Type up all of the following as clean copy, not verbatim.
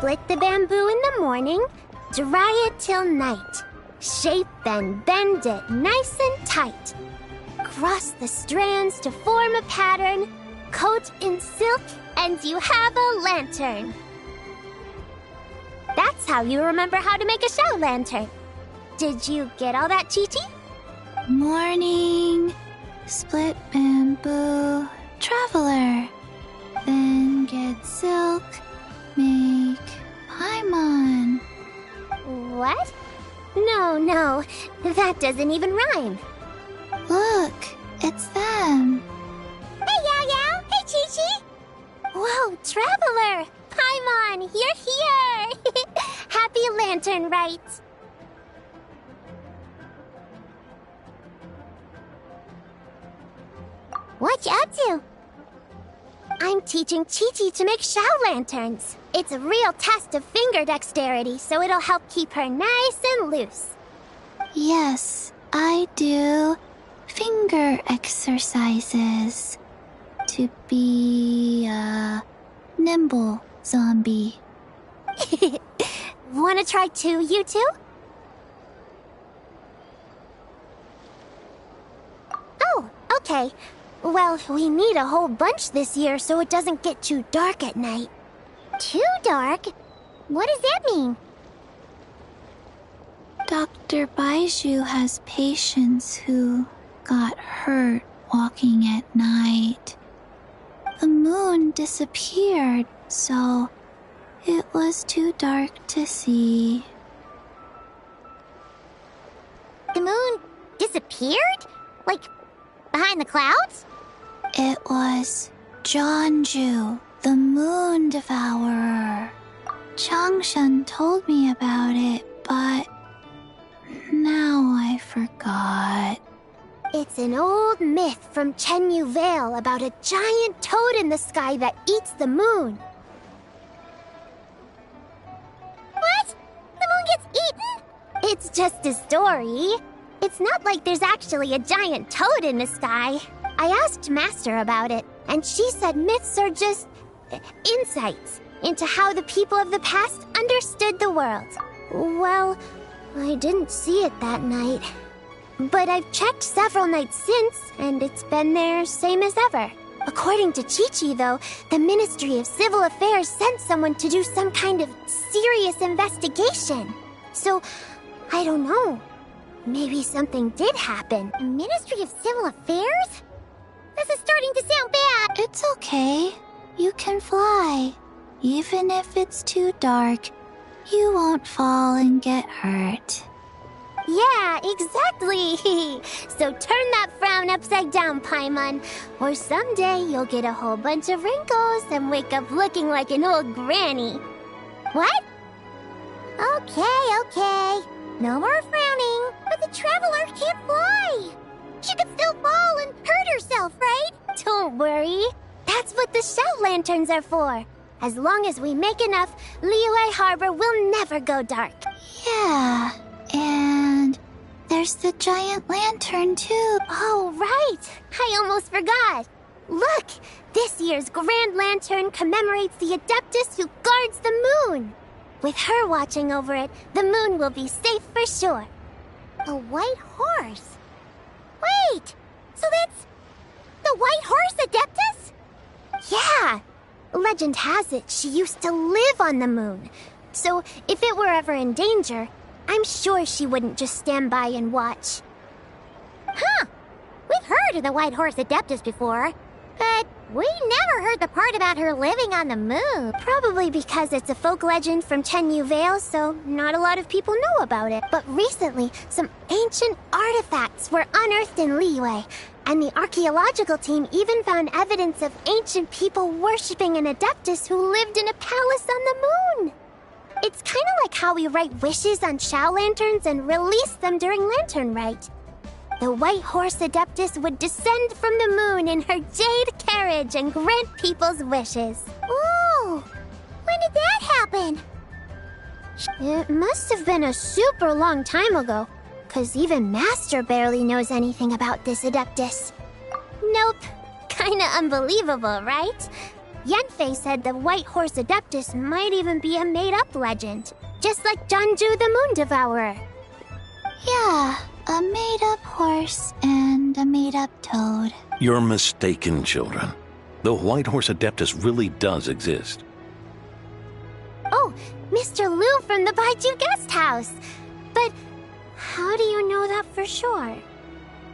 Split the bamboo in the morning, dry it till night. Shape and bend it nice and tight. Cross the strands to form a pattern, coat in silk, and you have a lantern. That's how you remember how to make a shell lantern. Did you get all that, Chi-Chi? Morning, split bamboo, traveler. Then get silk, make paimon. What? No, that doesn't even rhyme. Look, it's them. Hey, Yao Yao! Hey, Chi-Chi! Whoa, Traveler! Paimon, you're here! Happy Lantern Rite! What you up to? I'm teaching Chi-Chi to make Shao lanterns. It's a real test of finger dexterity, so it'll help keep her nice and loose. Yes, I do finger exercises to be a nimble zombie. Wanna try too, you two? Oh, okay. Well, we need a whole bunch this year so it doesn't get too dark at night. Too dark? What does that mean? Dr. Baiju has patients who got hurt walking at night. The moon disappeared, so it was too dark to see. The moon disappeared? Like, behind the clouds? It was Jeonju, the moon devourer. Changshan told me about it, but now I forgot. It's an old myth from Chenyu Vale about a giant toad in the sky that eats the moon. What? The moon gets eaten? It's just a story. It's not like there's actually a giant toad in the sky. I asked Master about it, and she said myths are just insights into how the people of the past understood the world. Well, I didn't see it that night. But I've checked several nights since, and it's been there same as ever. According to Chi-Chi, though, the Ministry of Civil Affairs sent someone to do some kind of serious investigation. So, I don't know. Maybe something did happen. The Ministry of Civil Affairs? This is starting to sound bad. It's okay. You can fly. Even if it's too dark, you won't fall and get hurt. Yeah, exactly. So turn that frown upside down, Paimon. Or someday you'll get a whole bunch of wrinkles and wake up looking like an old granny. What? Okay. No more frowning. But the Traveler can't fly. She could still fall and hurt herself, right? Don't worry. That's what the Shell Lanterns are for. As long as we make enough, Liyue Harbor will never go dark. Yeah, and there's the giant lantern too. Oh, right. I almost forgot. Look, this year's Grand Lantern commemorates the Adeptus who guards the moon. With her watching over it, the moon will be safe for sure. A white horse? Wait, so that's the White Horse Adeptus? Yeah. Legend has it she used to live on the moon. So if it were ever in danger, I'm sure she wouldn't just stand by and watch. Huh. We've heard of the White Horse Adeptus before, but we never heard the part about her living on the moon. Probably because it's a folk legend from Chenyu Vale, so not a lot of people know about it. But recently, some ancient artifacts were unearthed in Liyue, and the archaeological team even found evidence of ancient people worshipping an Adeptus who lived in a palace on the moon. It's kind of like how we write wishes on Shao Lanterns and release them during Lantern Rite. The White Horse Adeptus would descend from the moon in her jade carriage and grant people's wishes. Ooh! When did that happen? It must have been a super long time ago, because even Master barely knows anything about this Adeptus. Nope. Kinda unbelievable, right? Yenfei said the White Horse Adeptus might even be a made-up legend, just like Jeonju the Moon Devourer. Yeah, a made-up horse and a made-up toad. You're mistaken, children. The White Horse Adeptus really does exist. Oh, Mr. Liu from the Baiju Guest House. But how do you know that for sure?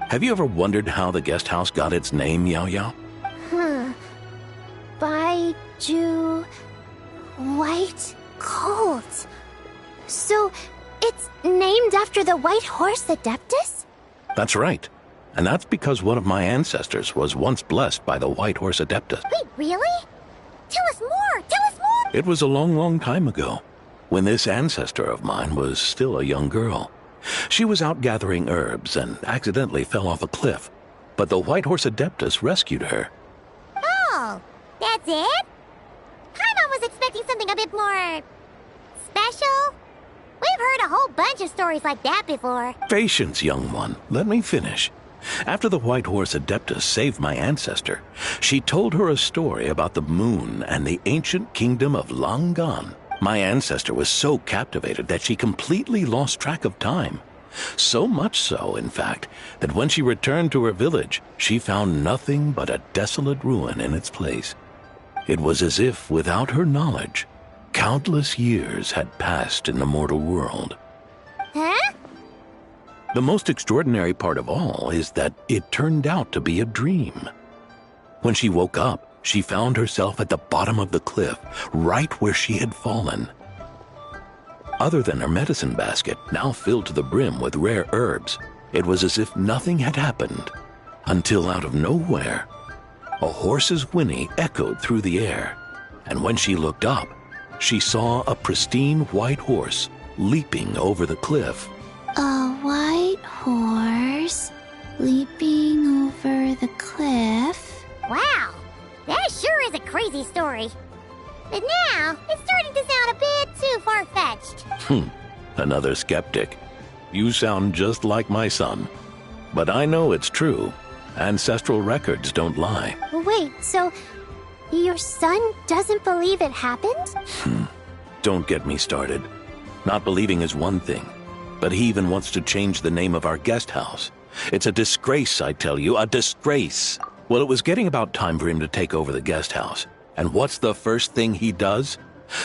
Have you ever wondered how the guest house got its name, Yao Yao? Baiju... White Colt. So, it's named after the White Horse Adeptus? That's right. And that's because one of my ancestors was once blessed by the White Horse Adeptus. Wait, really? Tell us more! Tell us more! It was a long, long time ago, when this ancestor of mine was still a young girl. She was out gathering herbs and accidentally fell off a cliff, but the White Horse Adeptus rescued her. Oh, that's it? Paimon was expecting something a bit more... special? We've heard a whole bunch of stories like that before. Patience, young one. Let me finish. After the White Horse Adeptus saved my ancestor, she told her a story about the moon and the ancient kingdom of Langan. My ancestor was so captivated that she completely lost track of time. So much so, in fact, that when she returned to her village, she found nothing but a desolate ruin in its place. It was as if, without her knowledge, countless years had passed in the mortal world. Huh? The most extraordinary part of all is that it turned out to be a dream. When she woke up, she found herself at the bottom of the cliff, right where she had fallen. Other than her medicine basket, now filled to the brim with rare herbs, it was as if nothing had happened, until out of nowhere, a horse's whinny echoed through the air, and when she looked up, she saw a pristine white horse leaping over the cliff. A white horse leaping over the cliff? Wow, that sure is a crazy story. But now, it's starting to sound a bit too far-fetched. Another skeptic. You sound just like my son. But I know it's true. Ancestral records don't lie. Wait, so your son doesn't believe it happened? Don't get me started. Not believing is one thing, but he even wants to change the name of our guest house. It's a disgrace, I tell you, a disgrace. Well, it was getting about time for him to take over the guest house. And what's the first thing he does?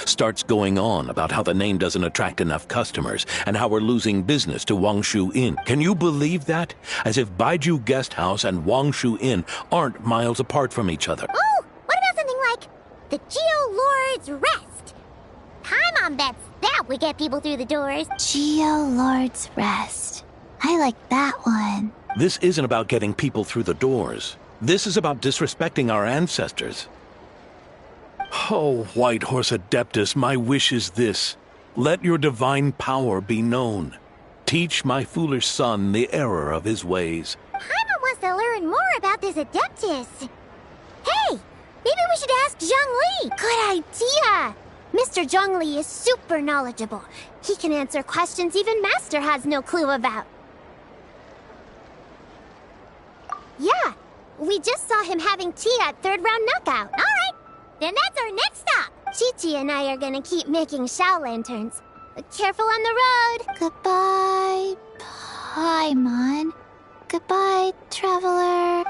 Starts going on about how the name doesn't attract enough customers and how we're losing business to Wangshu Inn. Can you believe that? As if Baiju Guest House and Wangshu Inn aren't miles apart from each other. Oh, what about something like the Geo Lord's Rest? Paimon bets that would get people through the doors. Geo Lord's Rest. I like that one. This isn't about getting people through the doors. This is about disrespecting our ancestors. Oh, White Horse Adeptus, my wish is this. Let your divine power be known. Teach my foolish son the error of his ways. Paimon wants to learn more about this Adeptus. Hey, maybe we should ask Zhongli. Good idea. Mr. Zhongli is super knowledgeable. He can answer questions even Master has no clue about. Yeah, we just saw him having tea at third round knockout. All right. Then that's our next stop. Chi-Chi and I are gonna keep making Shao lanterns. Careful on the road. Goodbye, Paimon. Goodbye, traveler.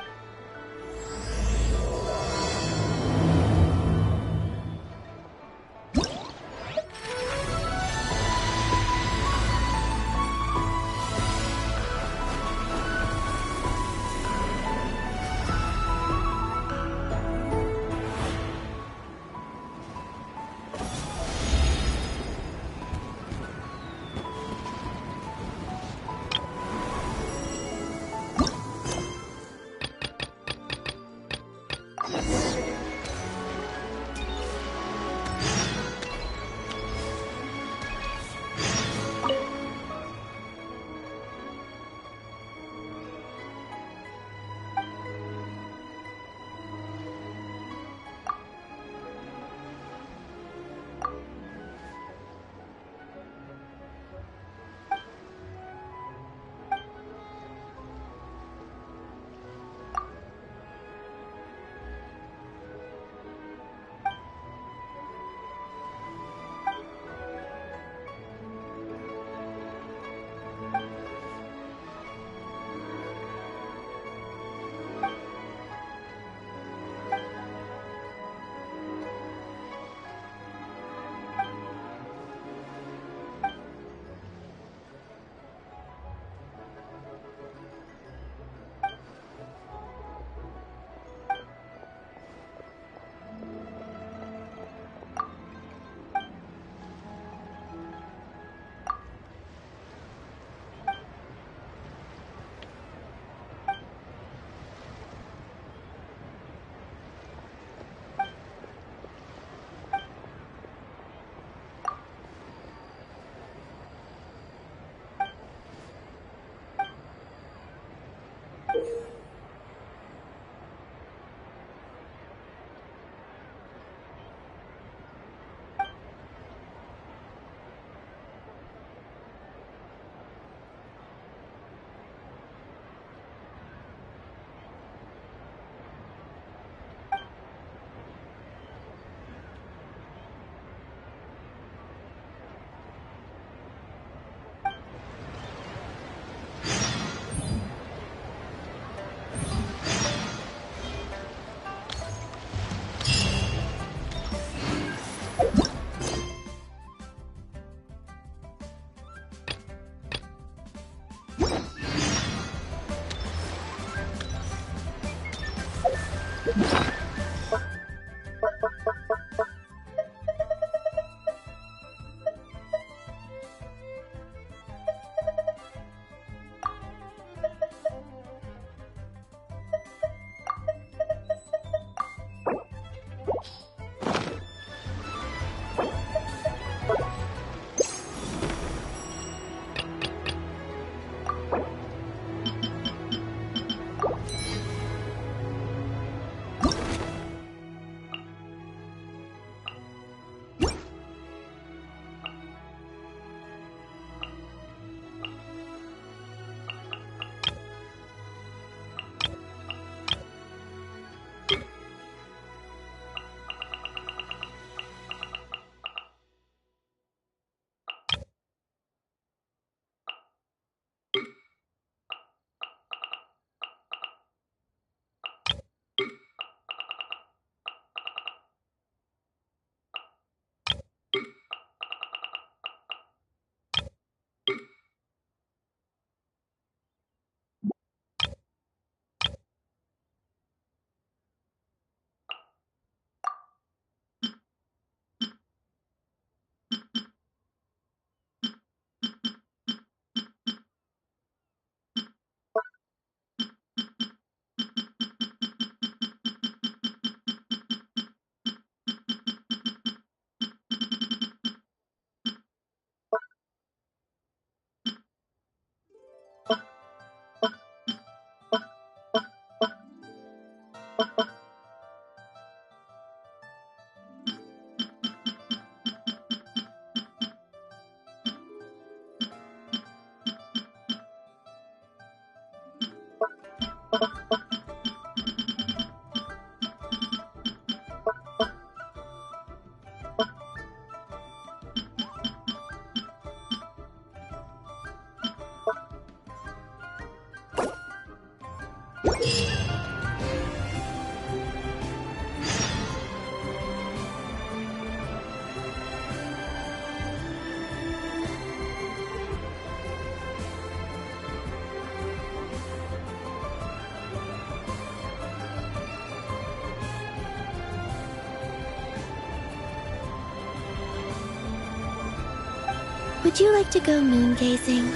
Would you like to go moon gazing?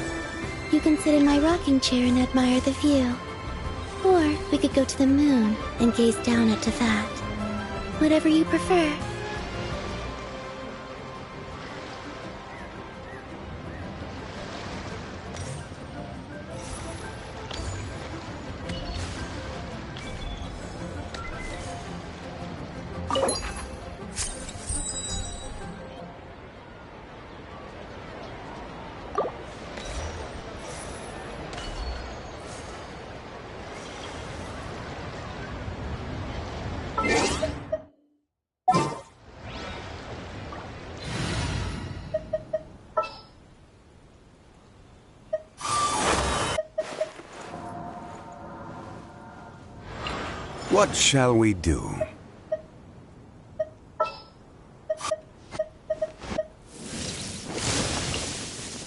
You can sit in my rocking chair and admire the view. Or we could go to the moon and gaze down at that. Whatever you prefer. What shall we do?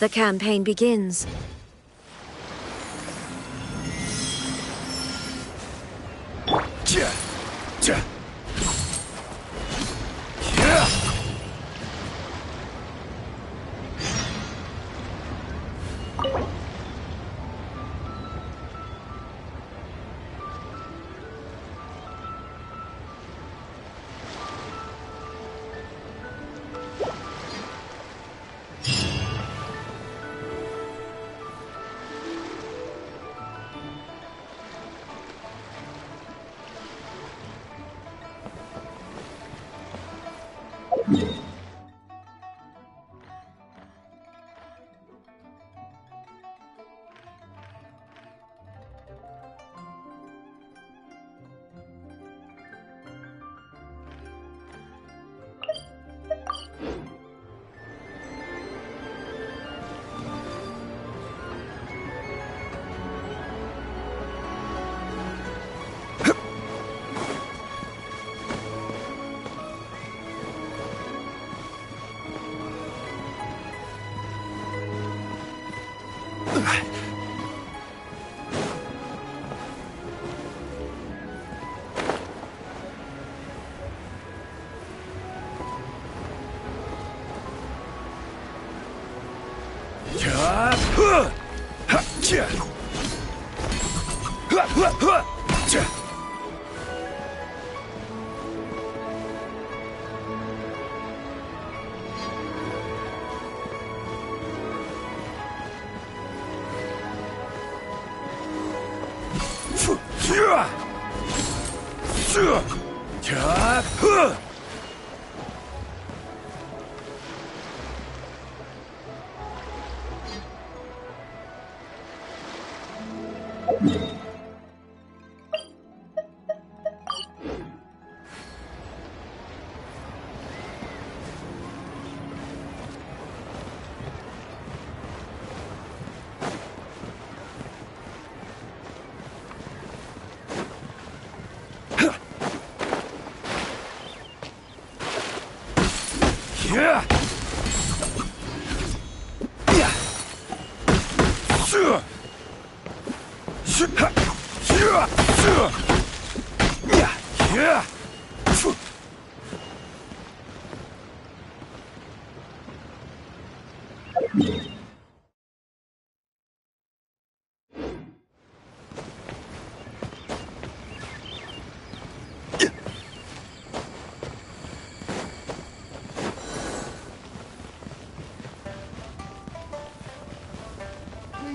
The campaign begins.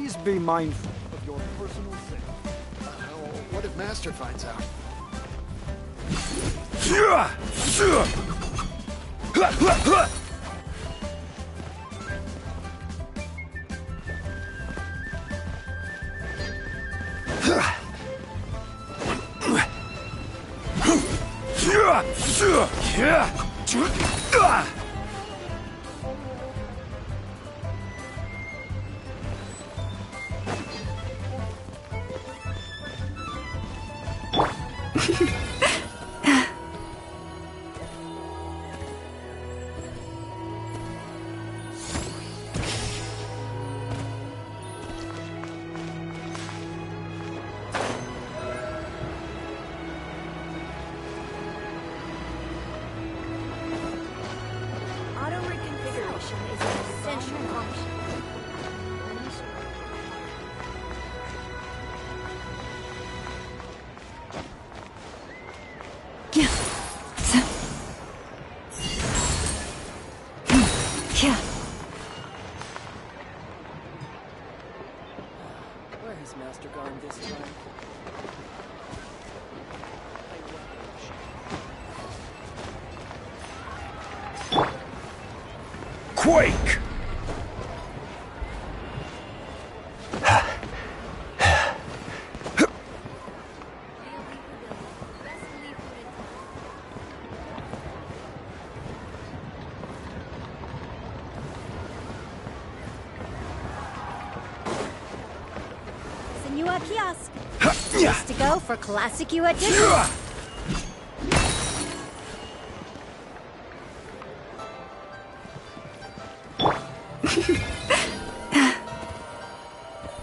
Please be mindful of your personal safety. What if Master finds out? Auto reconfiguration is an essential option. Where has Master gone this time? Quake! Senua Kiosk. Just to go for classic you edition.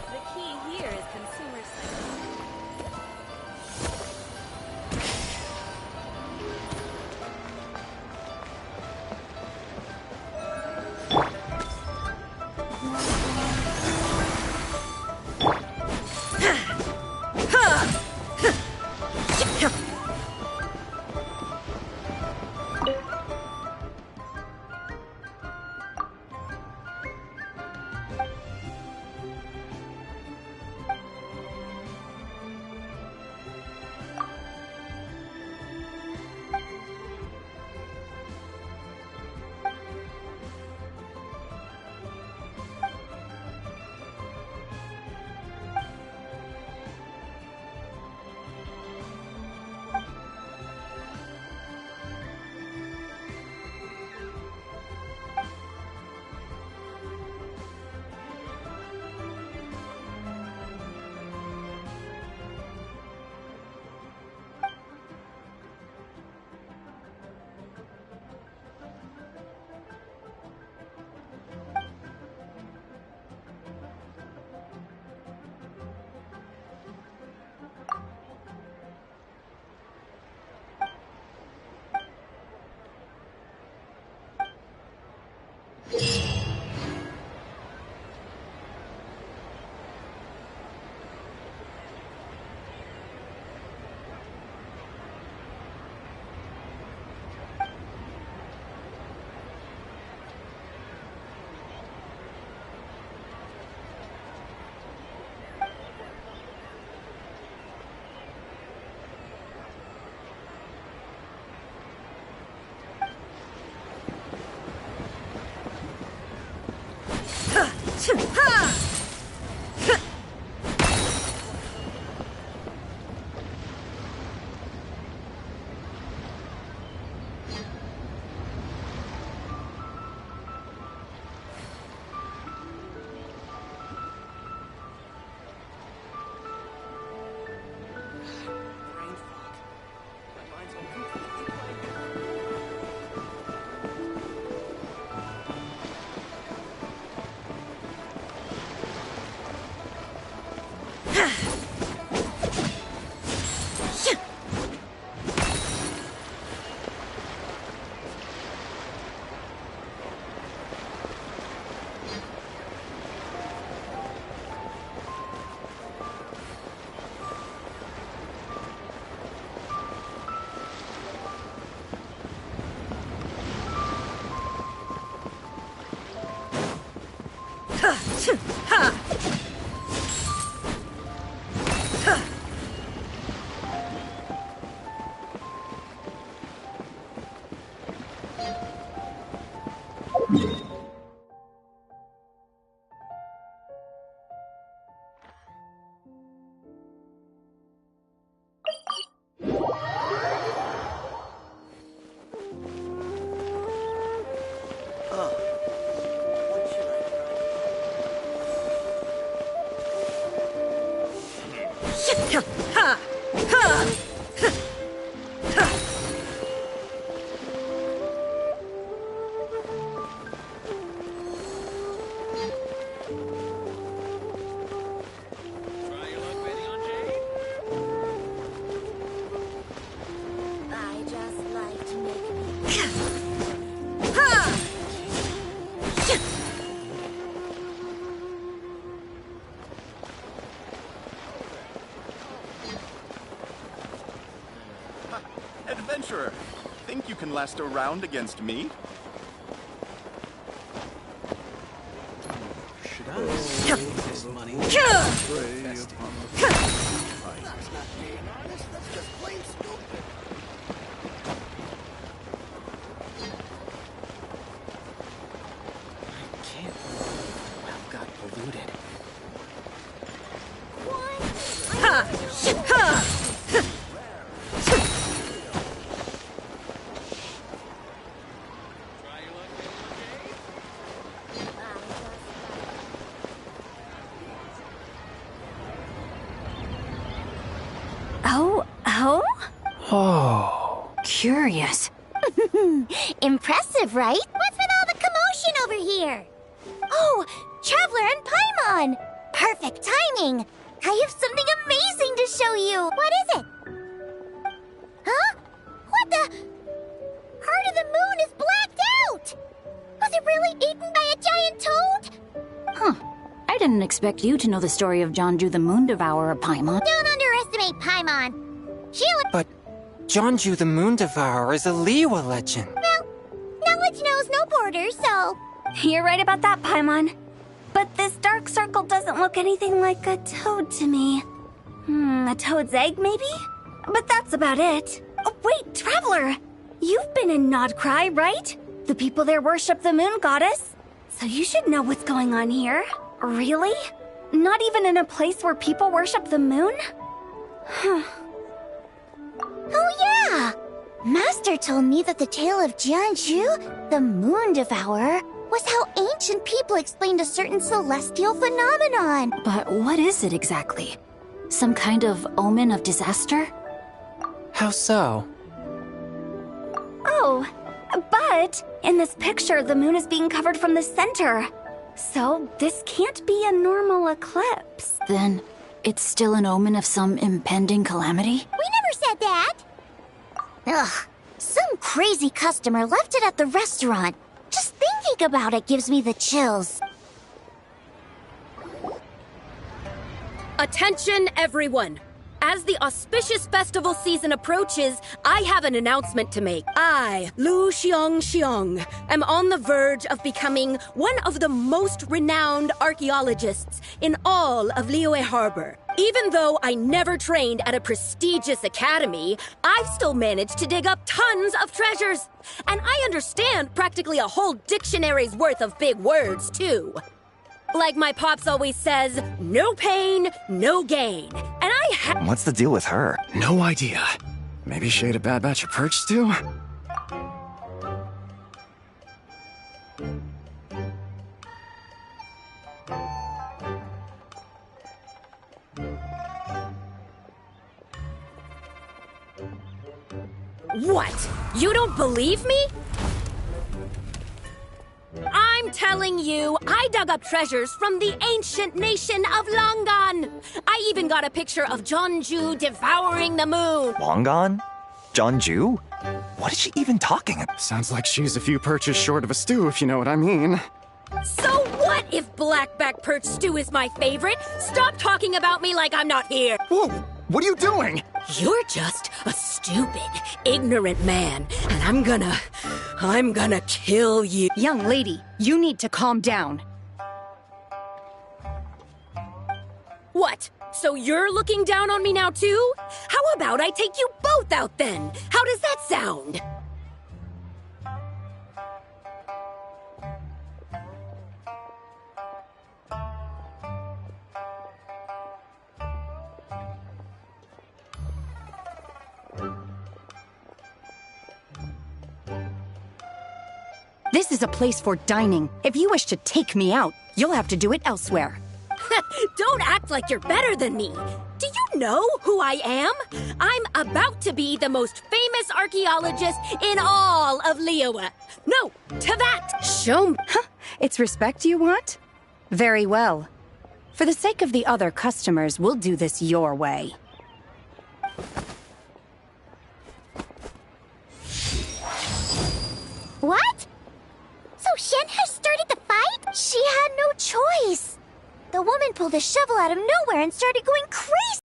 The key here is consumer psychology. Brain fog. My mind's all completely blank. I just like to make Adventurer, think you can last a round against me? Should I save this money? Invest it. That's not being honest, that's just plain stupid. I can't believe well got polluted. Oh. Curious. Impressive, right? What's with all the commotion over here? Oh, Traveler and Paimon! Perfect timing! I have something amazing to show you! What is it? Huh? What the? Part of the moon is blacked out! Was it really eaten by a giant toad? Huh. I didn't expect you to know the story of Jonju the Moon Devourer, Paimon. Don't underestimate Paimon. She'll... But Jonju the Moon Devourer is a Liyue legend. Well, knowledge knows no borders, so... You're right about that, Paimon. But this dark circle doesn't look anything like a toad to me. A toad's egg, maybe? But that's about it. Oh, wait, Traveler! You've been in Nodcry, right? The people there worship the moon goddess. So you should know what's going on here. Really? Not even in a place where people worship the moon? Oh yeah! Master told me that the tale of Jianzhu, the Moon Devourer, was how ancient people explained a certain celestial phenomenon. But what is it exactly? Some kind of omen of disaster? How so? Oh, but in this picture, the moon is being covered from the center. So this can't be a normal eclipse. Then it's still an omen of some impending calamity? We never said that! Ugh, some crazy customer left it at the restaurant. Just thinking about it gives me the chills. Attention, everyone! As the auspicious festival season approaches, I have an announcement to make. I, Lu Xiong, am on the verge of becoming one of the most renowned archaeologists in all of Liyue Harbor. Even though I never trained at a prestigious academy, I've still managed to dig up tons of treasures. And I understand practically a whole dictionary's worth of big words, too. Like my pops always says, no pain, no gain. And What's the deal with her? No idea. Maybe she ate a bad batch of perch too? What? You don't believe me? I'm telling you, I dug up treasures from the ancient nation of Longan. I even got a picture of Jonju devouring the moon. Longan? Jonju? What is she even talking about? Sounds like she's a few perches short of a stew, if you know what I mean. So what if blackback perch stew is my favorite? Stop talking about me like I'm not here. Whoa! What are you doing? You're just a stupid, ignorant man, and I'm gonna kill you. Young lady, you need to calm down. What? So you're looking down on me now too? How about I take you both out then? How does that sound? This is a place for dining. If you wish to take me out, you'll have to do it elsewhere. Don't act like you're better than me. Do you know who I am? I'm about to be the most famous archaeologist in all of Liyue. No, Teyvat! Show me. Huh, it's respect you want? Very well. For the sake of the other customers, we'll do this your way. What? So Shen has started the fight? She had no choice. The woman pulled a shovel out of nowhere and started going crazy.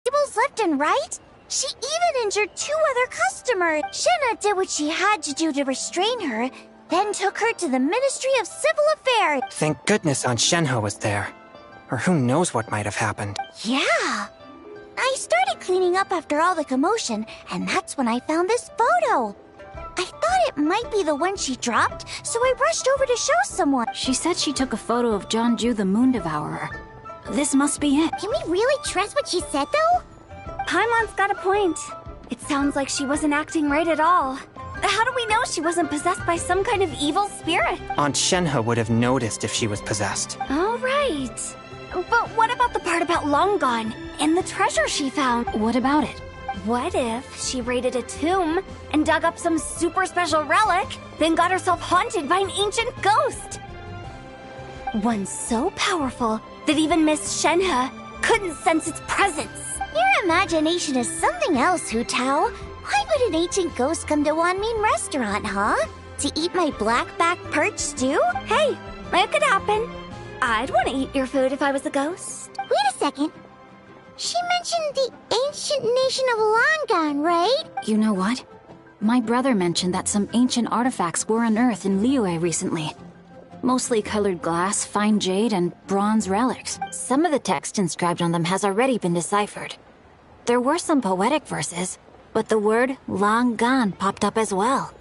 Tables left and right. She even injured 2 other customers. Shenna did what she had to do to restrain her, then took her to the Ministry of Civil Affairs. Thank goodness Aunt Shenhe was there. Or who knows what might have happened. Yeah. I started cleaning up after all the commotion, and that's when I found this photo. I thought it might be the one she dropped, so I rushed over to show someone. She said she took a photo of Jonju the Moon Devourer. This must be it. Can we really trust what she said, though? Paimon's got a point. It sounds like she wasn't acting right at all. How do we know she wasn't possessed by some kind of evil spirit? Aunt Shenhe would have noticed if she was possessed. All right. But what about the part about Long Gone and the treasure she found? What about it? What if she raided a tomb and dug up some super special relic, then got herself haunted by an ancient ghost? One so powerful that even Miss Shenhe couldn't sense its presence. Your imagination is something else, Hu Tao. Why would an ancient ghost come to Wanmin restaurant, huh? To eat my black-back perch stew? Hey, it could happen. I'd want to eat your food if I was a ghost. Wait a second. She mentioned the ancient nation of Longan, right? You know what? My brother mentioned that some ancient artifacts were unearthed in Liyue recently. Mostly colored glass, fine jade, and bronze relics. Some of the text inscribed on them has already been deciphered. There were some poetic verses, but the word long gone popped up as well.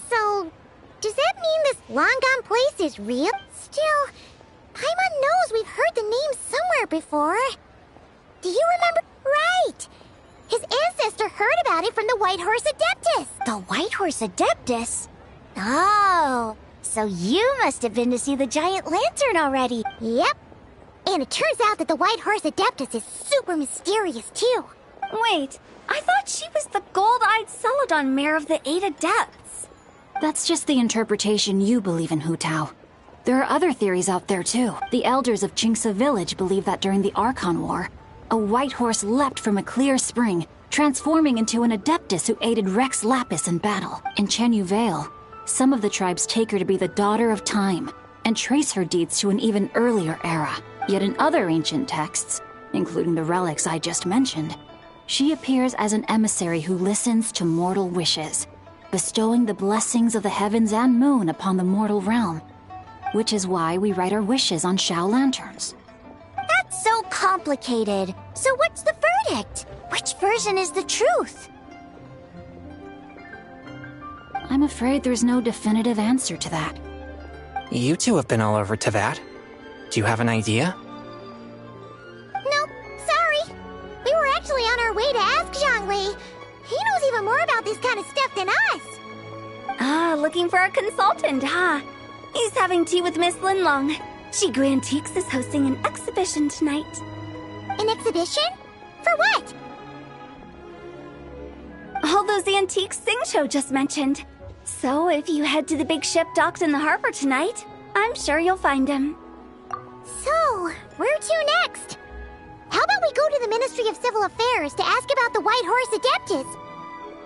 So, does that mean this Longan place is real? Still, Paimon knows we've heard the name somewhere before. Do you remember? Right! His ancestor heard about it from the White Horse Adeptus. The White Horse Adeptus? Oh, so you must have been to see the giant lantern already. Yep. And it turns out that the White Horse Adeptus is super mysterious, too. Wait, I thought she was the gold-eyed Celadon mare of the 8 Adepts. That's just the interpretation you believe in, Hu Tao. There are other theories out there, too. The elders of Qingce Village believe that during the Archon War, a white horse leapt from a clear spring, transforming into an Adeptus who aided Rex Lapis in battle. In Chenyu Vale, some of the tribes take her to be the Daughter of Time, and trace her deeds to an even earlier era. Yet in other ancient texts, including the relics I just mentioned, she appears as an emissary who listens to mortal wishes, bestowing the blessings of the heavens and moon upon the mortal realm, which is why we write our wishes on Shao lanterns. That's so complicated. So what's the verdict? Which version is the truth? I'm afraid there's no definitive answer to that. You two have been all over Teyvat. Do you have an idea? No, sorry. We were actually on our way to ask Zhongli. He knows even more about this kind of stuff than us. Ah, looking for a consultant, huh? He's having tea with Miss Linlong. Shigu Antiques is hosting an exhibition tonight. An exhibition? For what? All those antiques Xingqiu just mentioned. So if you head to the big ship docked in the harbor tonight, I'm sure you'll find him. So, where to next? How about we go to the Ministry of Civil Affairs to ask about the White Horse Adeptus?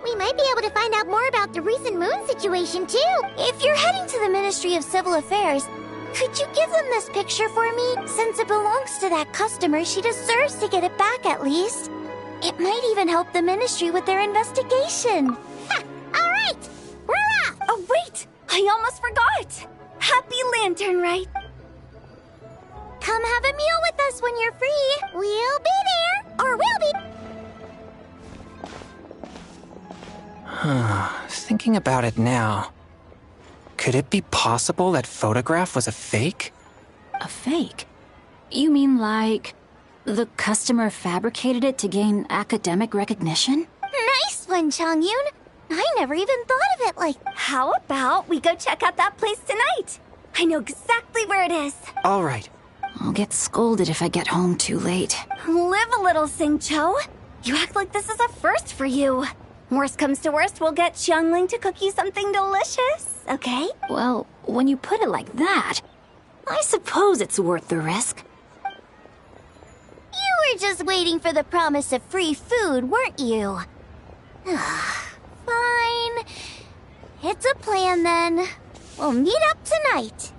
We might be able to find out more about the recent moon situation, too. If you're heading to the Ministry of Civil Affairs, could you give them this picture for me? Since it belongs to that customer, she deserves to get it back at least. It might even help the Ministry with their investigation. Ha! All right! We're off! Oh, wait! I almost forgot! Happy Lantern Rite! Come have a meal with us when you're free. We'll be there, or we'll be... Thinking about it now, could it be possible that photograph was a fake? A fake? You mean like the customer fabricated it to gain academic recognition? Nice one, Chongyun. I never even thought of it like... How about we go check out that place tonight? I know exactly where it is. All right. I'll get scolded if I get home too late. Live a little, Sing-Cho. You act like this is a first for you. Worst comes to worst, we'll get Xiangling to cook you something delicious, okay? Well, when you put it like that, I suppose it's worth the risk. You were just waiting for the promise of free food, weren't you? Fine. It's a plan then. We'll meet up tonight.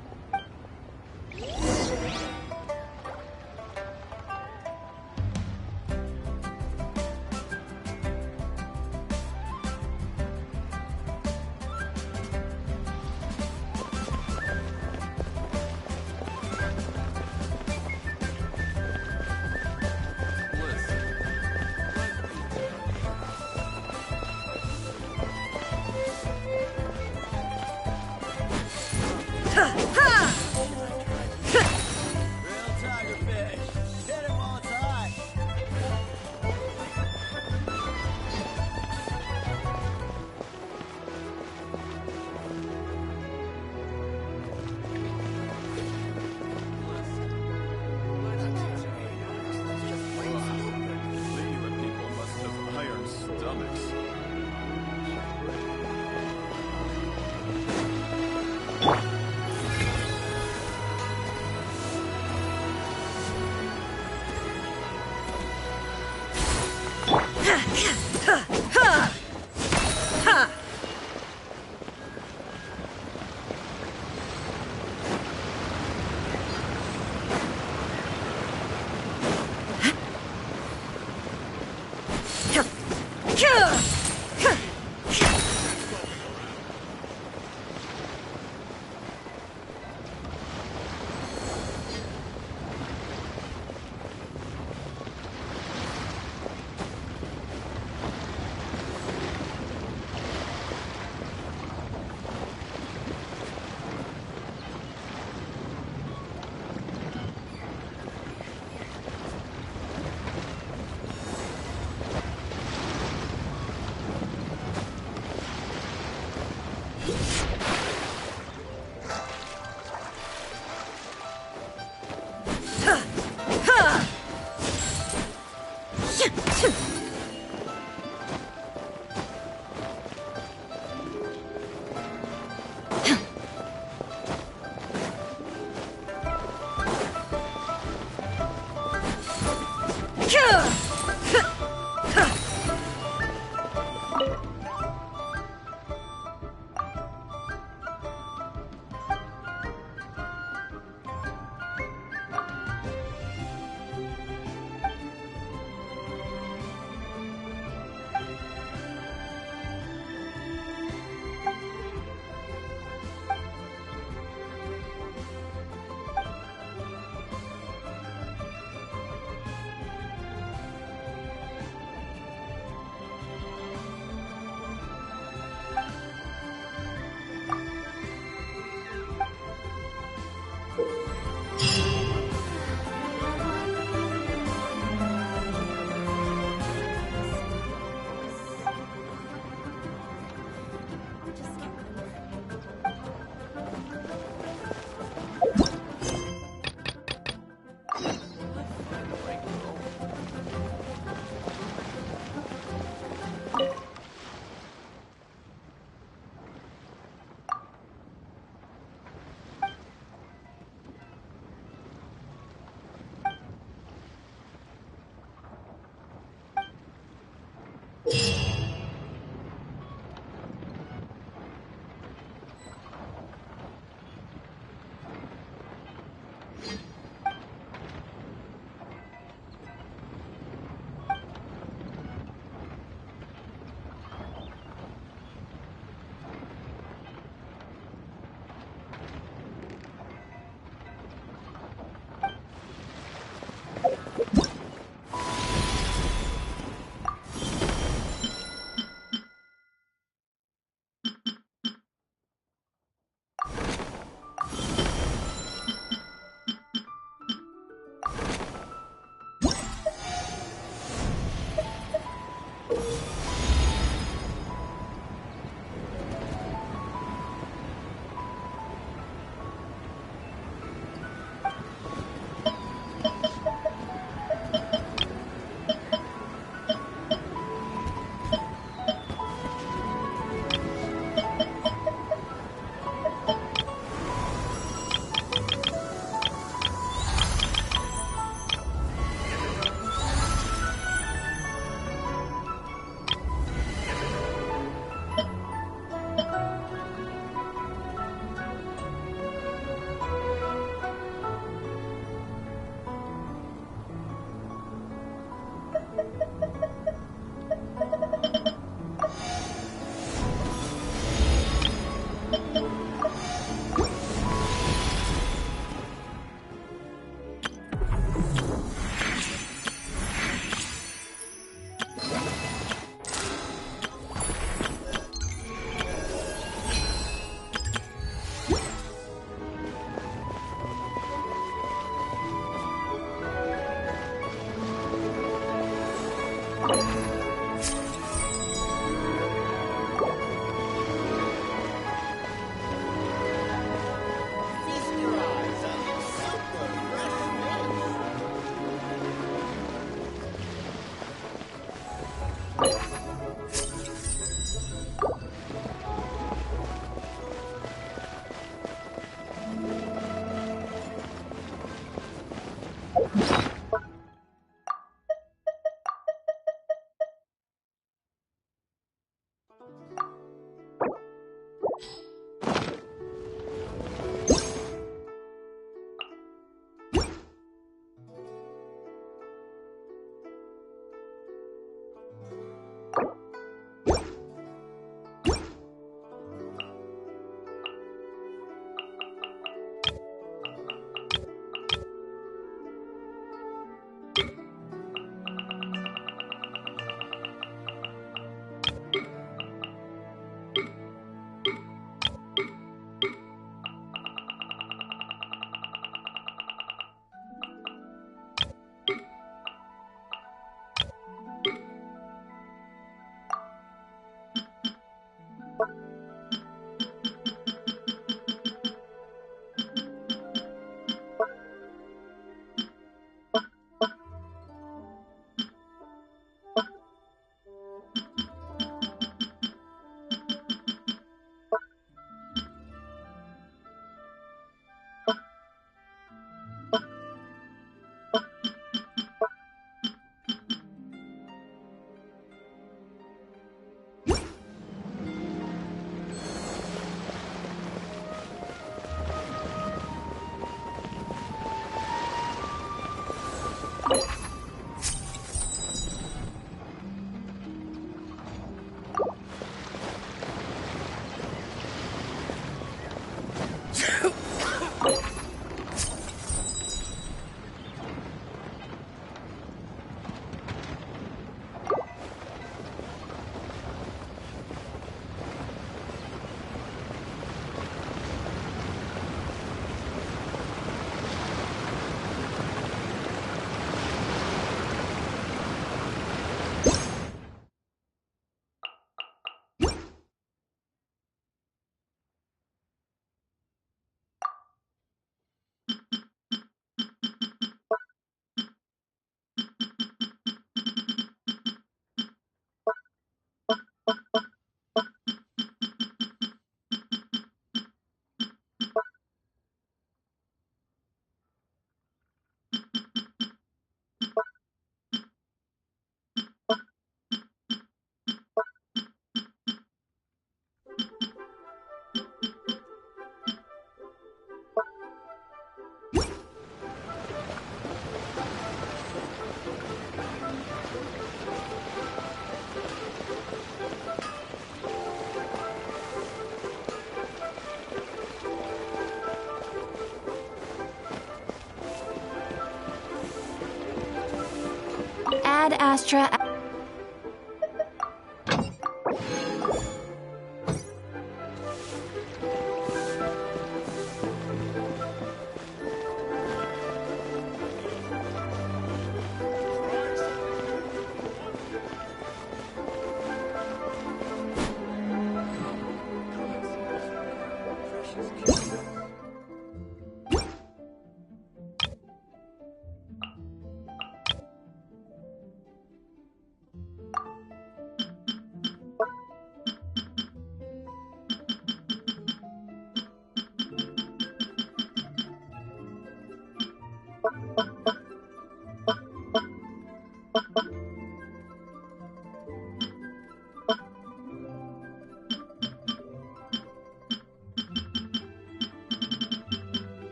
Ad Astra.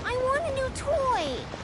I want a new toy!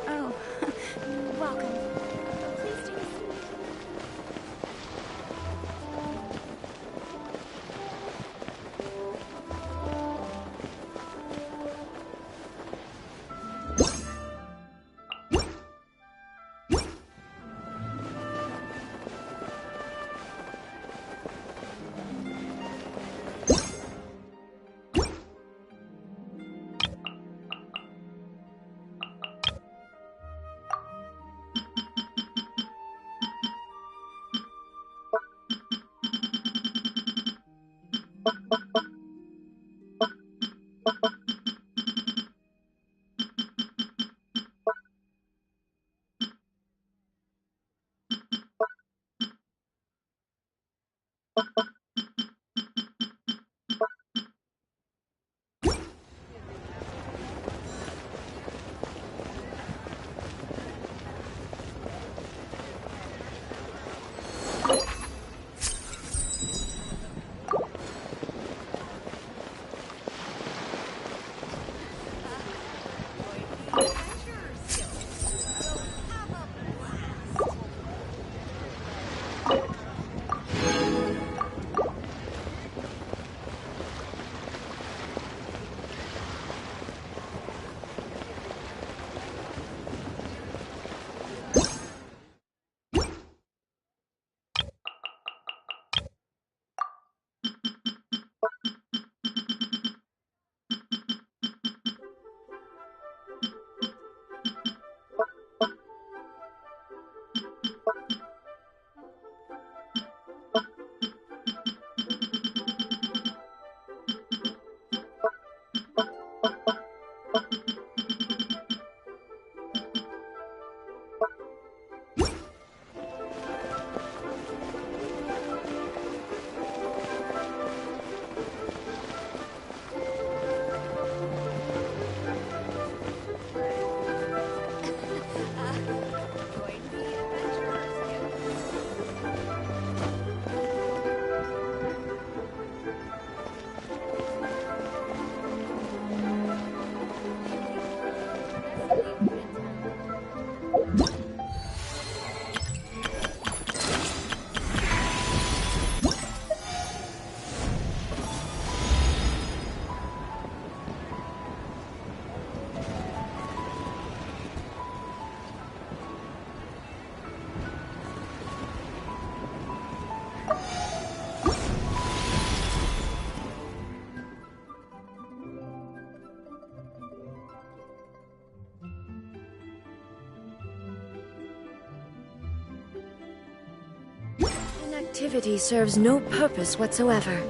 Oh, welcome. Please take a seat. Inactivity serves no purpose whatsoever.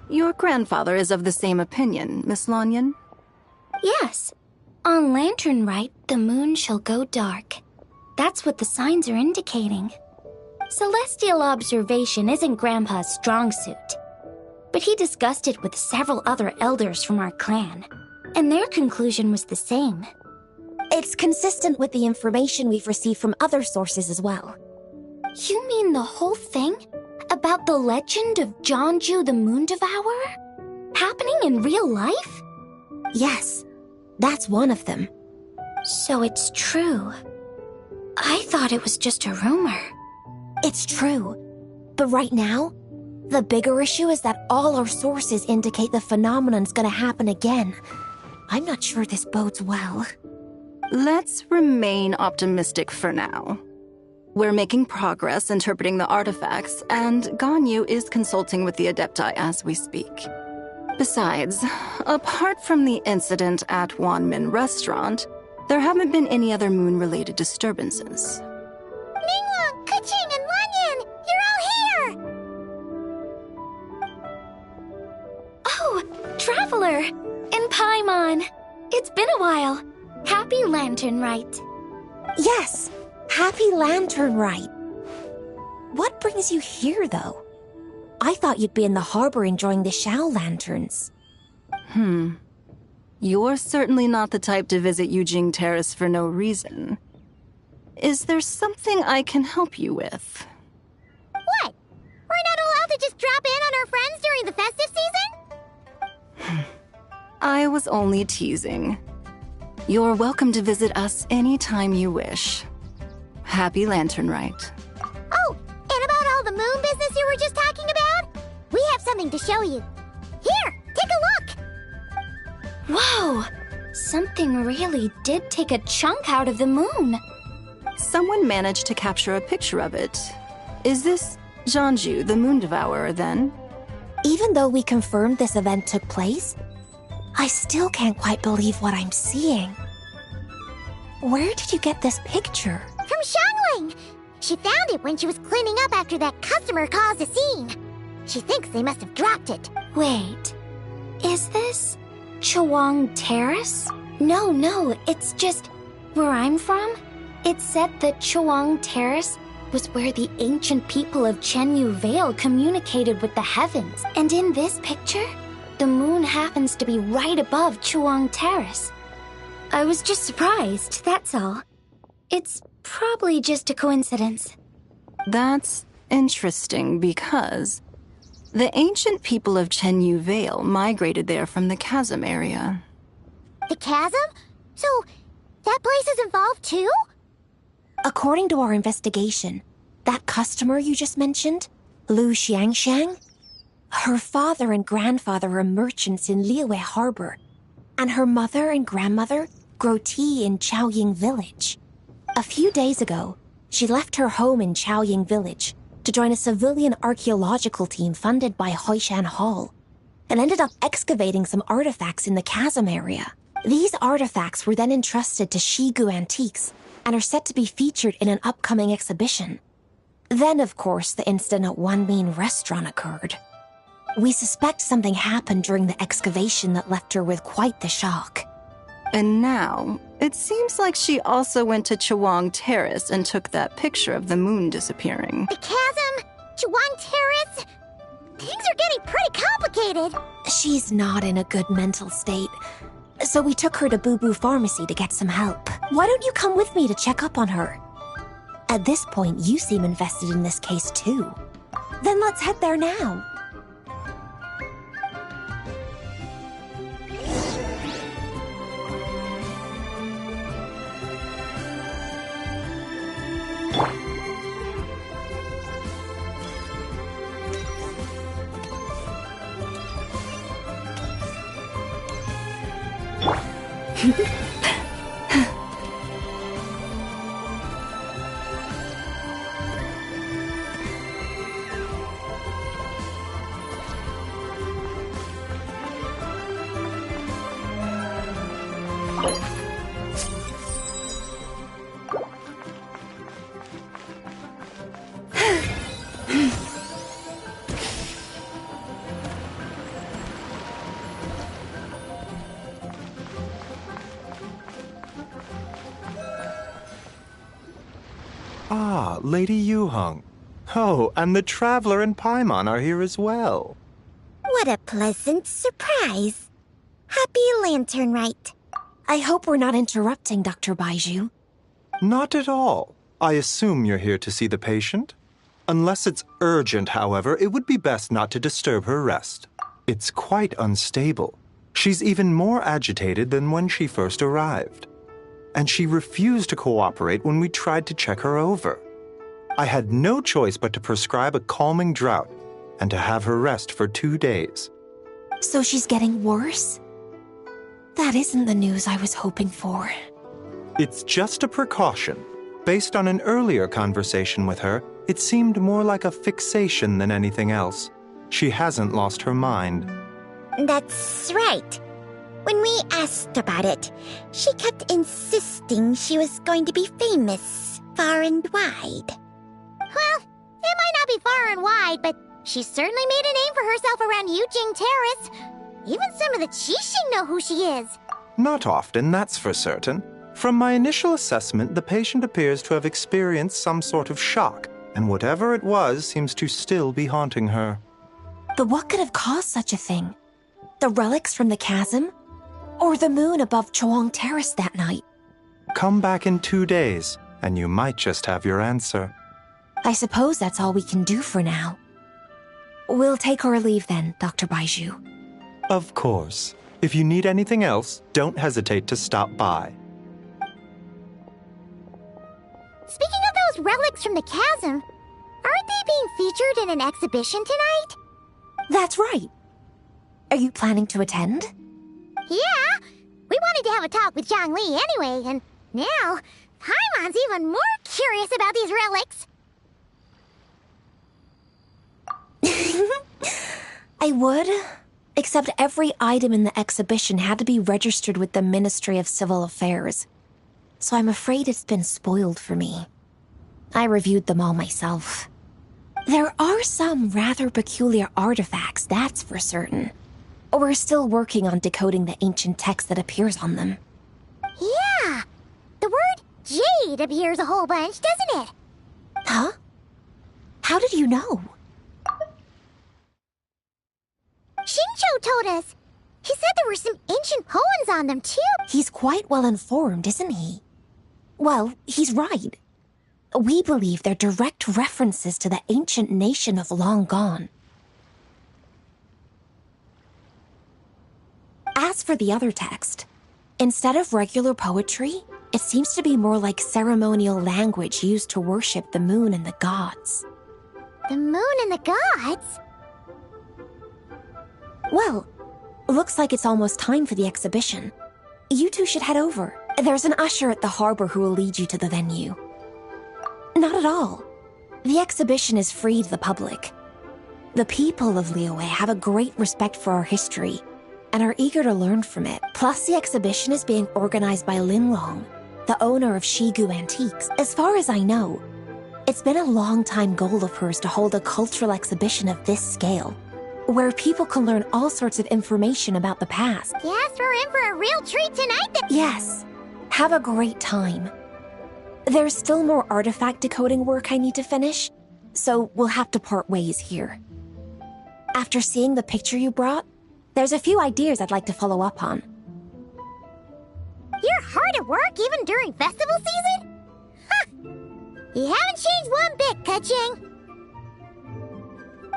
Your grandfather is of the same opinion, Miss Lanyon? Yes. On Lantern Rite, the moon shall go dark. That's what the signs are indicating. Celestial observation isn't Grandpa's strong suit. But he discussed it with several other elders from our clan, and their conclusion was the same. It's consistent with the information we've received from other sources as well. You mean the whole thing? About the legend of Jonju the Moon Devourer? Happening in real life? Yes, that's one of them. So it's true. I thought it was just a rumor. It's true. But right now, the bigger issue is that all our sources indicate the phenomenon's gonna happen again. I'm not sure this bodes well. Let's remain optimistic for now. We're making progress interpreting the artifacts, and Ganyu is consulting with the Adepti as we speak. Besides, apart from the incident at Wanmin Restaurant, There haven't been any other moon-related disturbances. Ningguang, Keqing, and Lanyan! You're all here! Oh, Traveler! And Paimon! It's been a while. Happy Lantern Rite. Yes, happy Lantern Rite. What brings you here, though? I thought you'd be in the harbor enjoying the Shao lanterns. You're certainly not the type to visit Yujing Terrace for no reason. Is there something I can help you with? What? We're not allowed to just drop in on our friends during the festive season? I was only teasing. You're welcome to visit us anytime you wish. Happy Lantern Rite. Oh, and about all the moon business you were just talking about? We have something to show you. Here, take a look! Whoa! Something really did take a chunk out of the moon. Someone managed to capture a picture of it. Is this Zhanju, the Moon Devourer, then? Even though we confirmed this event took place, I still can't quite believe what I'm seeing. Where did you get this picture? From Xiangling! She found it when she was cleaning up after that customer caused a scene. She thinks they must have dropped it. Wait, is this Chawang Terrace? No, it's just where I'm from. It said that Chawang Terrace was where the ancient people of Chenyu Vale communicated with the heavens. And in this picture, the moon happens to be right above Chawang Terrace. I was just surprised, that's all. It's probably just a coincidence. That's interesting because the ancient people of Chenyu Vale migrated there from the chasm area. The chasm? So, that place is involved too? According to our investigation, that customer you just mentioned, Lu Xiangxiang, her father and grandfather are merchants in Liyue Harbor, and her mother and grandmother grow tea in Chaoying Village. A few days ago, she left her home in Chaoying Village to join a civilian archaeological team funded by Hoishan Hall, and ended up excavating some artifacts in the chasm area. These artifacts were then entrusted to Shigu Antiques and are set to be featured in an upcoming exhibition. Then, of course, the incident at Wanmin Restaurant occurred. We suspect something happened during the excavation that left her with quite the shock. And now, it seems like she also went to Chawang Terrace and took that picture of the moon disappearing. The chasm? Chawang Terrace? Things are getting pretty complicated. She's not in a good mental state, so we took her to Boo Boo Pharmacy to get some help. Why don't you come with me to check up on her? At this point, you seem invested in this case too. Then let's head there now. Ah, Lady Yuheng. Oh, and the Traveler and Paimon are here as well. What a pleasant surprise. Happy Lantern Rite. I hope we're not interrupting, Dr. Baiju. Not at all. I assume you're here to see the patient? Unless it's urgent, however, it would be best not to disturb her rest. It's quite unstable. She's even more agitated than when she first arrived. And she refused to cooperate when we tried to check her over. I had no choice but to prescribe a calming draught and to have her rest for 2 days. So she's getting worse? That isn't the news I was hoping for. It's just a precaution. Based on an earlier conversation with her, it seemed more like a fixation than anything else. She hasn't lost her mind. That's right. When we asked about it, she kept insisting she was going to be famous far and wide. Well, it might not be far and wide, but she certainly made a name for herself around Yujing Terrace. Even some of the Qixing know who she is. Not often, that's for certain. From my initial assessment, the patient appears to have experienced some sort of shock, and whatever it was seems to still be haunting her. But what could have caused such a thing? The relics from the chasm? Or the moon above Chuang Terrace that night? Come back in 2 days, and you might just have your answer. I suppose that's all we can do for now. We'll take our leave then, Dr. Baiju. Of course. If you need anything else, don't hesitate to stop by. Speaking of those relics from the chasm, aren't they being featured in an exhibition tonight? That's right. Are you planning to attend? Yeah! We wanted to have a talk with Zhang Li anyway, and now Paimon's even more curious about these relics. I would, except every item in the exhibition had to be registered with the Ministry of Civil Affairs. So I'm afraid it's been spoiled for me. I reviewed them all myself. There are some rather peculiar artifacts, that's for certain. We're still working on decoding the ancient text that appears on them. Yeah! The word jade appears a whole bunch, doesn't it? Huh? How did you know? Shincho told us. He said there were some ancient poems on them, too. He's quite well informed, isn't he? Well, he's right. We believe they're direct references to the ancient nation of long gone. As for the other text, instead of regular poetry, it seems to be more like ceremonial language used to worship the moon and the gods. The moon and the gods? Well, looks like it's almost time for the exhibition. You two should head over. There's an usher at the harbor who will lead you to the venue. Not at all. The exhibition is free to the public. The people of Liyue have a great respect for our history and are eager to learn from it. Plus, the exhibition is being organized by Linlong, the owner of Shigu Antiques. As far as I know, it's been a long-time goal of hers to hold a cultural exhibition of this scale, where people can learn all sorts of information about the past. Yes, we're in for a real treat tonight then. Yes. Have a great time. There's still more artifact decoding work I need to finish, so we'll have to part ways here. After seeing the picture you brought, there's a few ideas I'd like to follow up on. You're hard at work even during festival season? Huh! You haven't changed one bit, Keqing.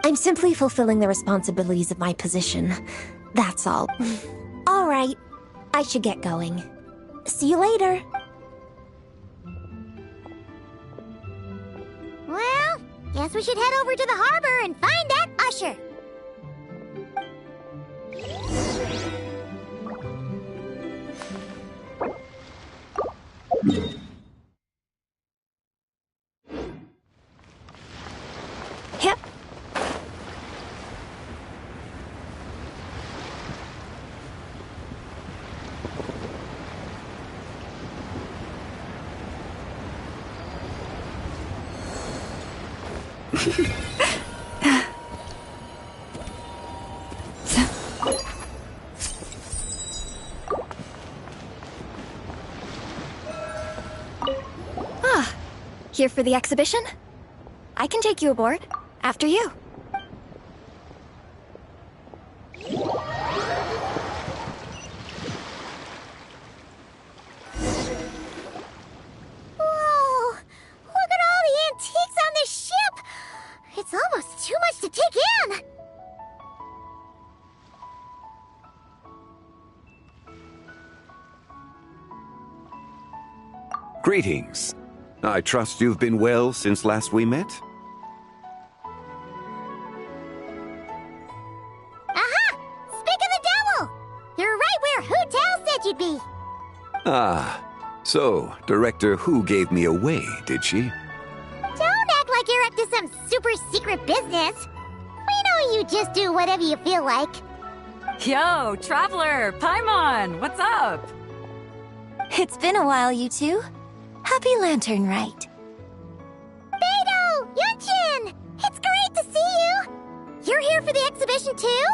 I'm simply fulfilling the responsibilities of my position. That's all. All right. I should get going. See you later. Well, guess we should head over to the harbor and find that usher. Yep. Here for the exhibition? I can take you aboard. After you. Whoa! Look at all the antiques on this ship! It's almost too much to take in! Greetings. I trust you've been well since last we met? Aha! Speak of the devil! You're right where Hu Tao said you'd be! Ah, so Director Hu gave me away, did she? Don't act like you're up to some super secret business. We know you just do whatever you feel like. Yo, Traveler! Paimon! What's up? It's been a while, you two. Happy Lantern Rite. Beidou! Yunchin! It's great to see you! You're here for the exhibition too?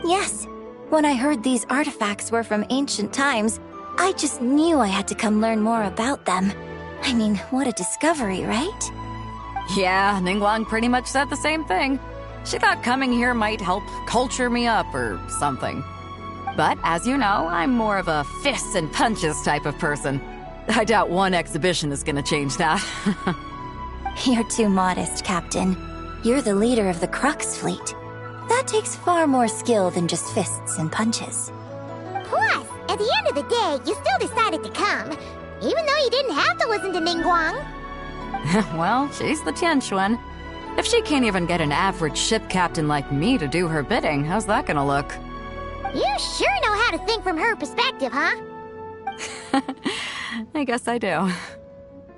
Yes. When I heard these artifacts were from ancient times, I just knew I had to come learn more about them. I mean, what a discovery, right? Yeah, Ningguang pretty much said the same thing. She thought coming here might help culture me up or something. But as you know, I'm more of a fists and punches type of person. I doubt one exhibition is gonna change that. You're too modest, Captain. You're the leader of the Crux fleet. That takes far more skill than just fists and punches. Plus, at the end of the day, you still decided to come, even though you didn't have to listen to Ningguang. Well, she's the Tianquan. If she can't even get an average ship captain like me to do her bidding, how's that gonna look? You sure know how to think from her perspective, huh? I guess I do.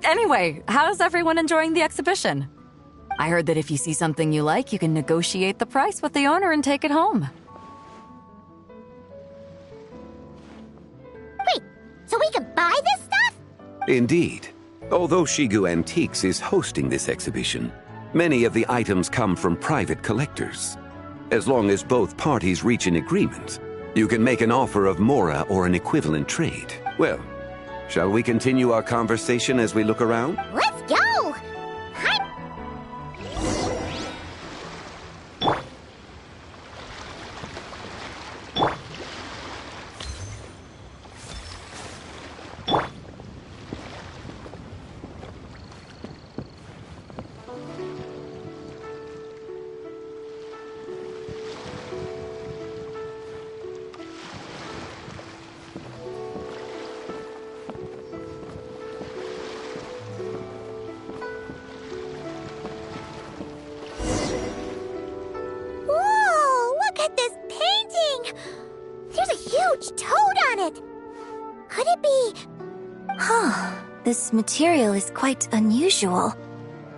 Anyway, how's everyone enjoying the exhibition? I heard that if you see something you like, you can negotiate the price with the owner and take it home. Wait, so we can buy this stuff? Indeed. Although Shigu Antiques is hosting this exhibition, many of the items come from private collectors. As long as both parties reach an agreement, you can make an offer of mora or an equivalent trade. Well, shall we continue our conversation as we look around? Let's go! This material is quite unusual.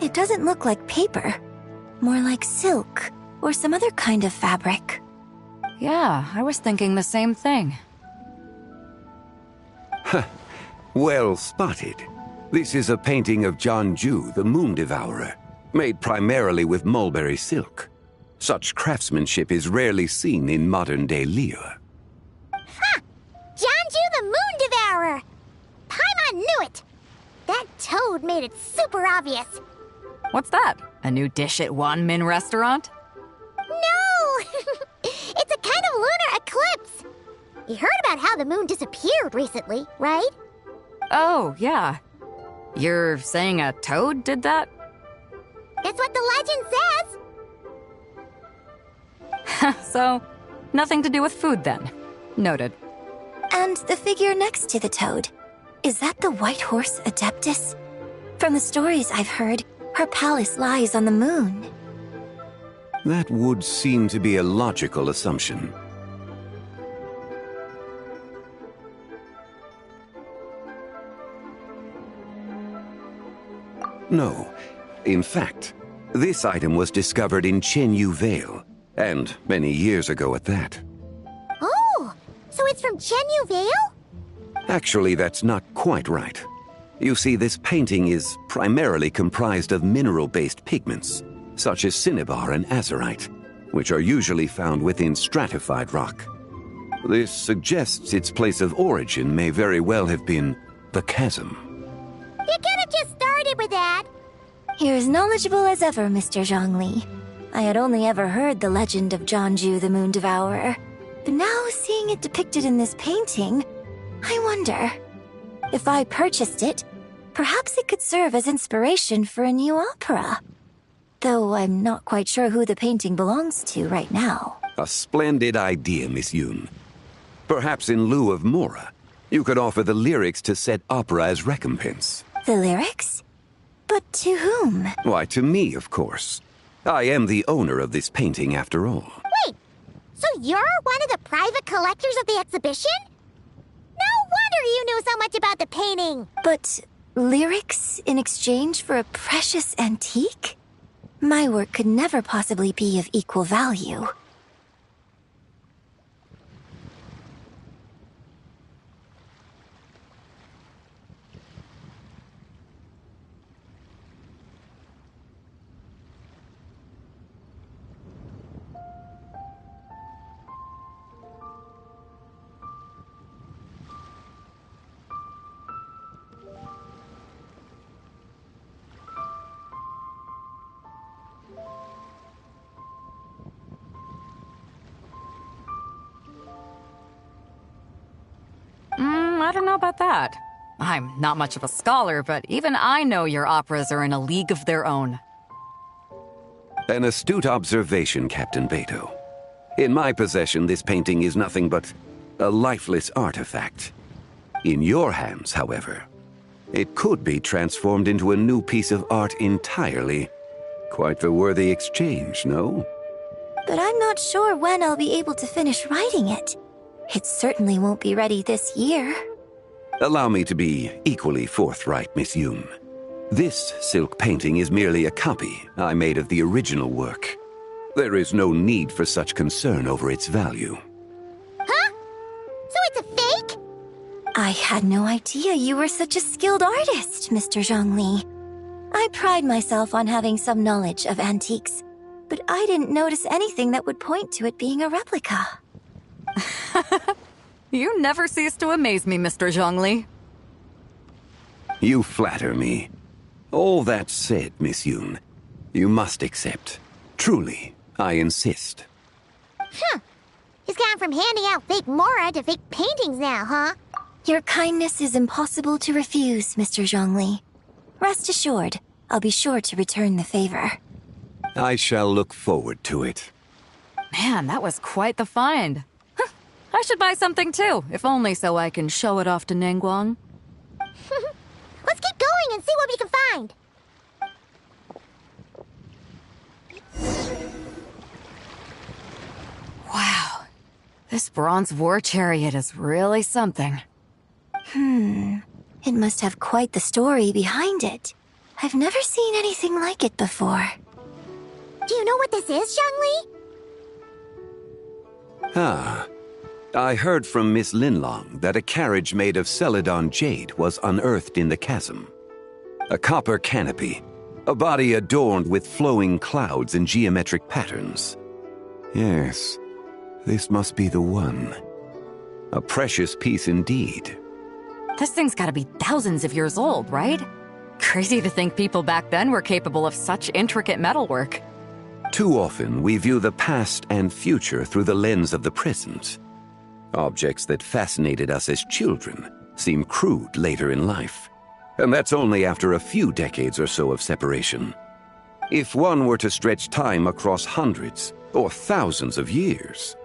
It doesn't look like paper. More like silk, or some other kind of fabric. Yeah, I was thinking the same thing. Well spotted. This is a painting of Jianju, the Moon Devourer, made primarily with mulberry silk. Such craftsmanship is rarely seen in modern-day Liyue. Ha! Jianju the Moon Devourer! Paimon knew it! That toad made it super obvious. What's that? A new dish at Wanmin restaurant? No! It's a kind of lunar eclipse. You heard about how the moon disappeared recently, right? Oh, yeah. You're saying a toad did that? That's what the legend says. So, nothing to do with food then. Noted. And the figure next to the toad. Is that the White Horse Adeptus? From the stories I've heard, her palace lies on the moon. That would seem to be a logical assumption. No. In fact, this item was discovered in Chenyu Vale, and many years ago at that. Oh, so it's from Chenyu Vale? Actually, that's not quite right. You see, this painting is primarily comprised of mineral-based pigments, such as cinnabar and azurite, which are usually found within stratified rock. This suggests its place of origin may very well have been the chasm. You could have just started with that. You're as knowledgeable as ever, Mr. Zhongli. I had only ever heard the legend of Jianju the Moon Devourer, but now seeing it depicted in this painting, I wonder, if I purchased it, perhaps it could serve as inspiration for a new opera. Though I'm not quite sure who the painting belongs to right now. A splendid idea, Miss Yoon. Perhaps in lieu of mora, you could offer the lyrics to said opera as recompense. The lyrics? But to whom? Why, to me, of course. I am the owner of this painting, after all. Wait, so you're one of the private collectors of the exhibition? No wonder you knew so much about the painting. But lyrics in exchange for a precious antique? My work could never possibly be of equal value. I don't know about that. I'm not much of a scholar, but even I know your operas are in a league of their own. An astute observation, Captain Beto. In my possession, this painting is nothing but a lifeless artifact. In your hands, however, it could be transformed into a new piece of art entirely. Quite the worthy exchange, no? But I'm not sure when I'll be able to finish writing it. It certainly won't be ready this year. Allow me to be equally forthright, Miss Yoon. This silk painting is merely a copy I made of the original work. There is no need for such concern over its value. Huh? So it's a fake? I had no idea you were such a skilled artist, Mr. Zhongli. I pride myself on having some knowledge of antiques, but I didn't notice anything that would point to it being a replica. You never cease to amaze me, Mr. Zhongli. You flatter me. All that said, Miss Yoon, you must accept. Truly, I insist. Huh. He's gone from handing out fake Mora to fake paintings now, huh? Your kindness is impossible to refuse, Mr. Zhongli. Rest assured, I'll be sure to return the favor. I shall look forward to it. Man, that was quite the find. I should buy something too, if only so I can show it off to Ningguang. Let's keep going and see what we can find. Wow, this bronze war chariot is really something. It must have quite the story behind it. I've never seen anything like it before. Do you know what this is, Zhongli? Ah. I heard from Miss Linlong that a carriage made of Celadon jade was unearthed in the chasm. A copper canopy, a body adorned with flowing clouds and geometric patterns. Yes, this must be the one. A precious piece indeed. This thing's gotta be thousands of years old, right? Crazy to think people back then were capable of such intricate metalwork. Too often, we view the past and future through the lens of the present. Objects that fascinated us as children seem crude later in life. And that's only after a few decades or so of separation. If one were to stretch time across hundreds or thousands of years,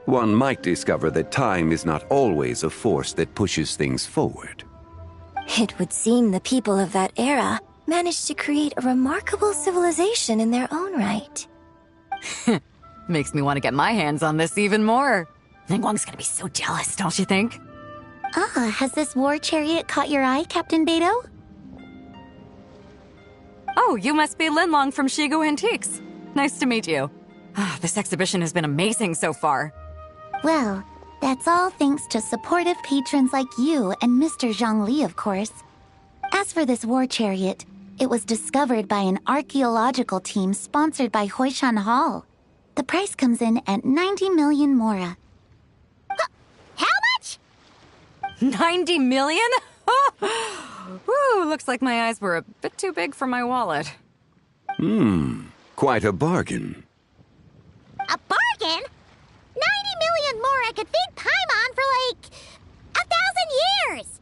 one might discover that time is not always a force that pushes things forward. It would seem the people of that era managed to create a remarkable civilization in their own right. Makes me want to get my hands on this even more. Ningguang's gonna be so jealous, don't you think? Has this war chariot caught your eye, Captain Beto? Oh, you must be Linlong from Shigu Antiques. Nice to meet you. This exhibition has been amazing so far. Well, that's all thanks to supportive patrons like you and Mr. Zhongli, of course. As for this war chariot, it was discovered by an archaeological team sponsored by Hoishan Hall. The price comes in at 90 million Mora. How much? 90 million? Woo, looks like my eyes were a bit too big for my wallet. Quite a bargain. A bargain? 90 million Mora could feed Paimon for like 1,000 years!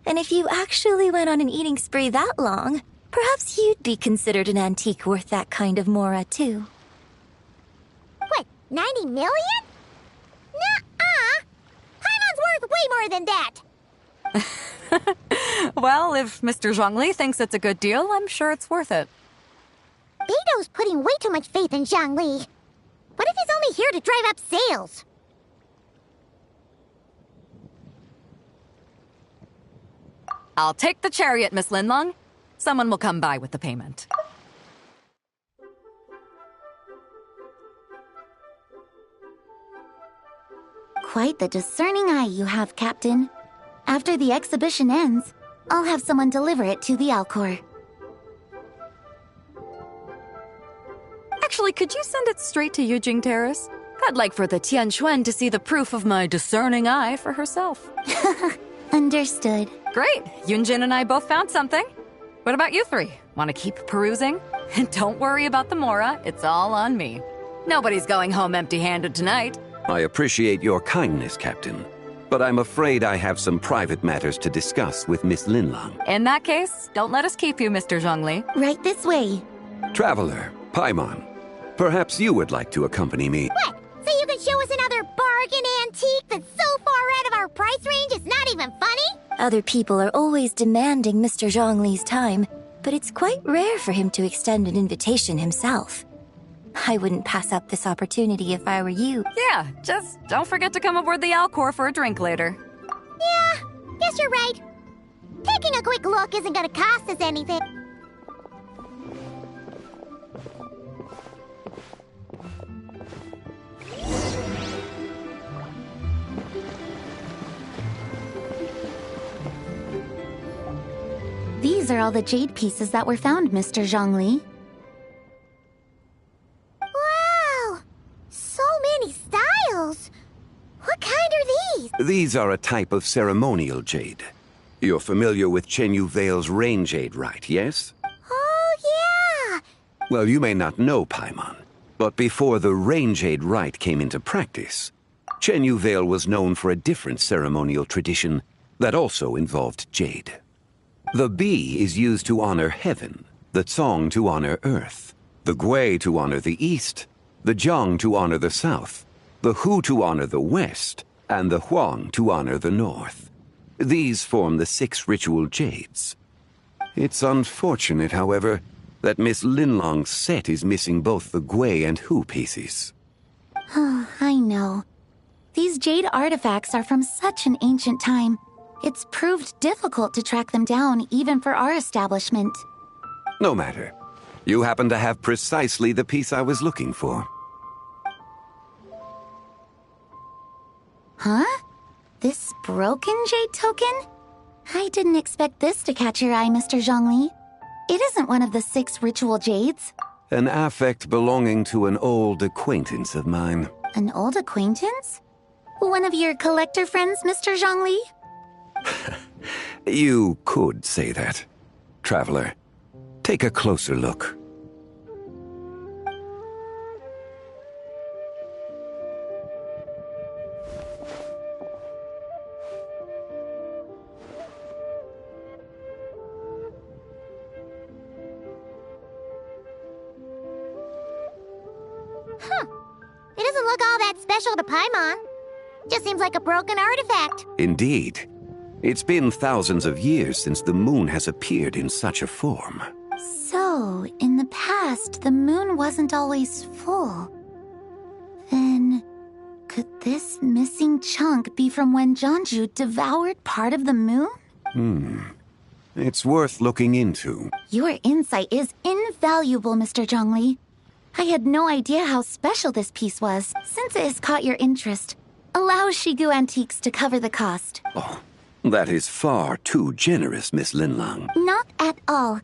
And if you actually went on an eating spree that long, perhaps you'd be considered an antique worth that kind of Mora, too. What, 90 million? Nuh-uh! Paimon's worth way more than that! Well, if Mr. Zhongli thinks it's a good deal, I'm sure it's worth it. Beto's putting way too much faith in Zhongli. What if he's only here to drive up sales? I'll take the chariot, Miss Linlong. Someone will come by with the payment. Quite the discerning eye you have, Captain. After the exhibition ends, I'll have someone deliver it to the Alcor. Actually, could you send it straight to Yujing Terrace? I'd like for the Tianquan to see the proof of my discerning eye for herself. Understood. Great! Yunjin and I both found something. What about you three? Want to keep perusing? And don't worry about the Mora, it's all on me. Nobody's going home empty-handed tonight. I appreciate your kindness, Captain. but I'm afraid I have some private matters to discuss with Miss Linlang. In that case, don't let us keep you, Mr. Zhongli. Right this way. Traveler, Paimon, perhaps you would like to accompany me. What? So you can show us another bargain antique that's so far out of our price range it's not even funny? Other people are always demanding Mr. Zhongli's time, but it's quite rare for him to extend an invitation himself. I wouldn't pass up this opportunity if I were you. Yeah, just don't forget to come aboard the Alcor for a drink later. Yeah, guess you're right. Taking a quick look isn't gonna cost us anything. These are all the jade pieces that were found, Mr. Zhongli. Wow! So many styles! What kind are these? These are a type of ceremonial jade. You're familiar with Chenyu Vale's rain jade, right, yes? Oh, yeah! Well, you may not know, Paimon, but before the rain jade rite came into practice, Chenyu Vale was known for a different ceremonial tradition that also involved jade. The Bi is used to honor heaven, the Cong to honor earth, the Gui to honor the east, the Jiang to honor the south, the Hu to honor the west, and the Huang to honor the north. These form the 6 ritual jades. It's unfortunate, however, that Miss Linlong's set is missing both the Gui and Hu pieces. Oh, I know. These jade artifacts are from such an ancient time. It's proved difficult to track them down, even for our establishment. No matter. You happen to have precisely the piece I was looking for. Huh? This broken jade token? I didn't expect this to catch your eye, Mr. Zhongli. It isn't one of the 6 ritual jades. An affect belonging to an old acquaintance of mine. An old acquaintance? One of your collector friends, Mr. Zhongli? You could say that. Traveler, take a closer look. It doesn't look all that special to Paimon. Just seems like a broken artifact. Indeed. It's been thousands of years since the moon has appeared in such a form. So, in the past, the moon wasn't always full. Then, could this missing chunk be from when Jianzhu devoured part of the moon? It's worth looking into. Your insight is invaluable, Mr. Zhongli. I had no idea how special this piece was. Since it has caught your interest, allow Shigu Antiques to cover the cost. Oh, that is far too generous, Miss Linlang. Not at all.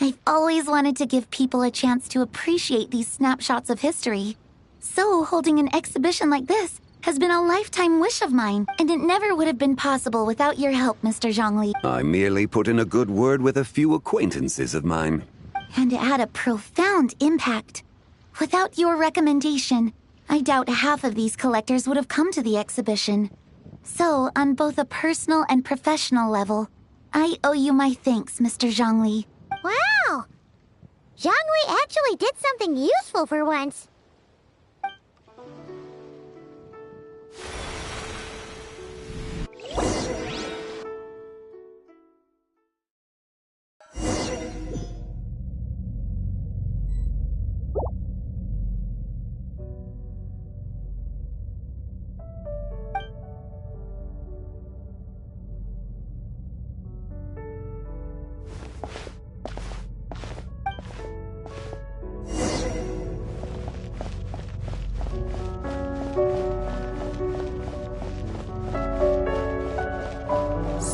I've always wanted to give people a chance to appreciate these snapshots of history. So, holding an exhibition like this has been a lifetime wish of mine, and it never would have been possible without your help, Mr. Zhongli. I merely put in a good word with a few acquaintances of mine. And it had a profound impact. Without your recommendation, I doubt half of these collectors would have come to the exhibition. So, on both a personal and professional level, I owe you my thanks, Mr. Zhongli. Wow! Zhongli actually did something useful for once.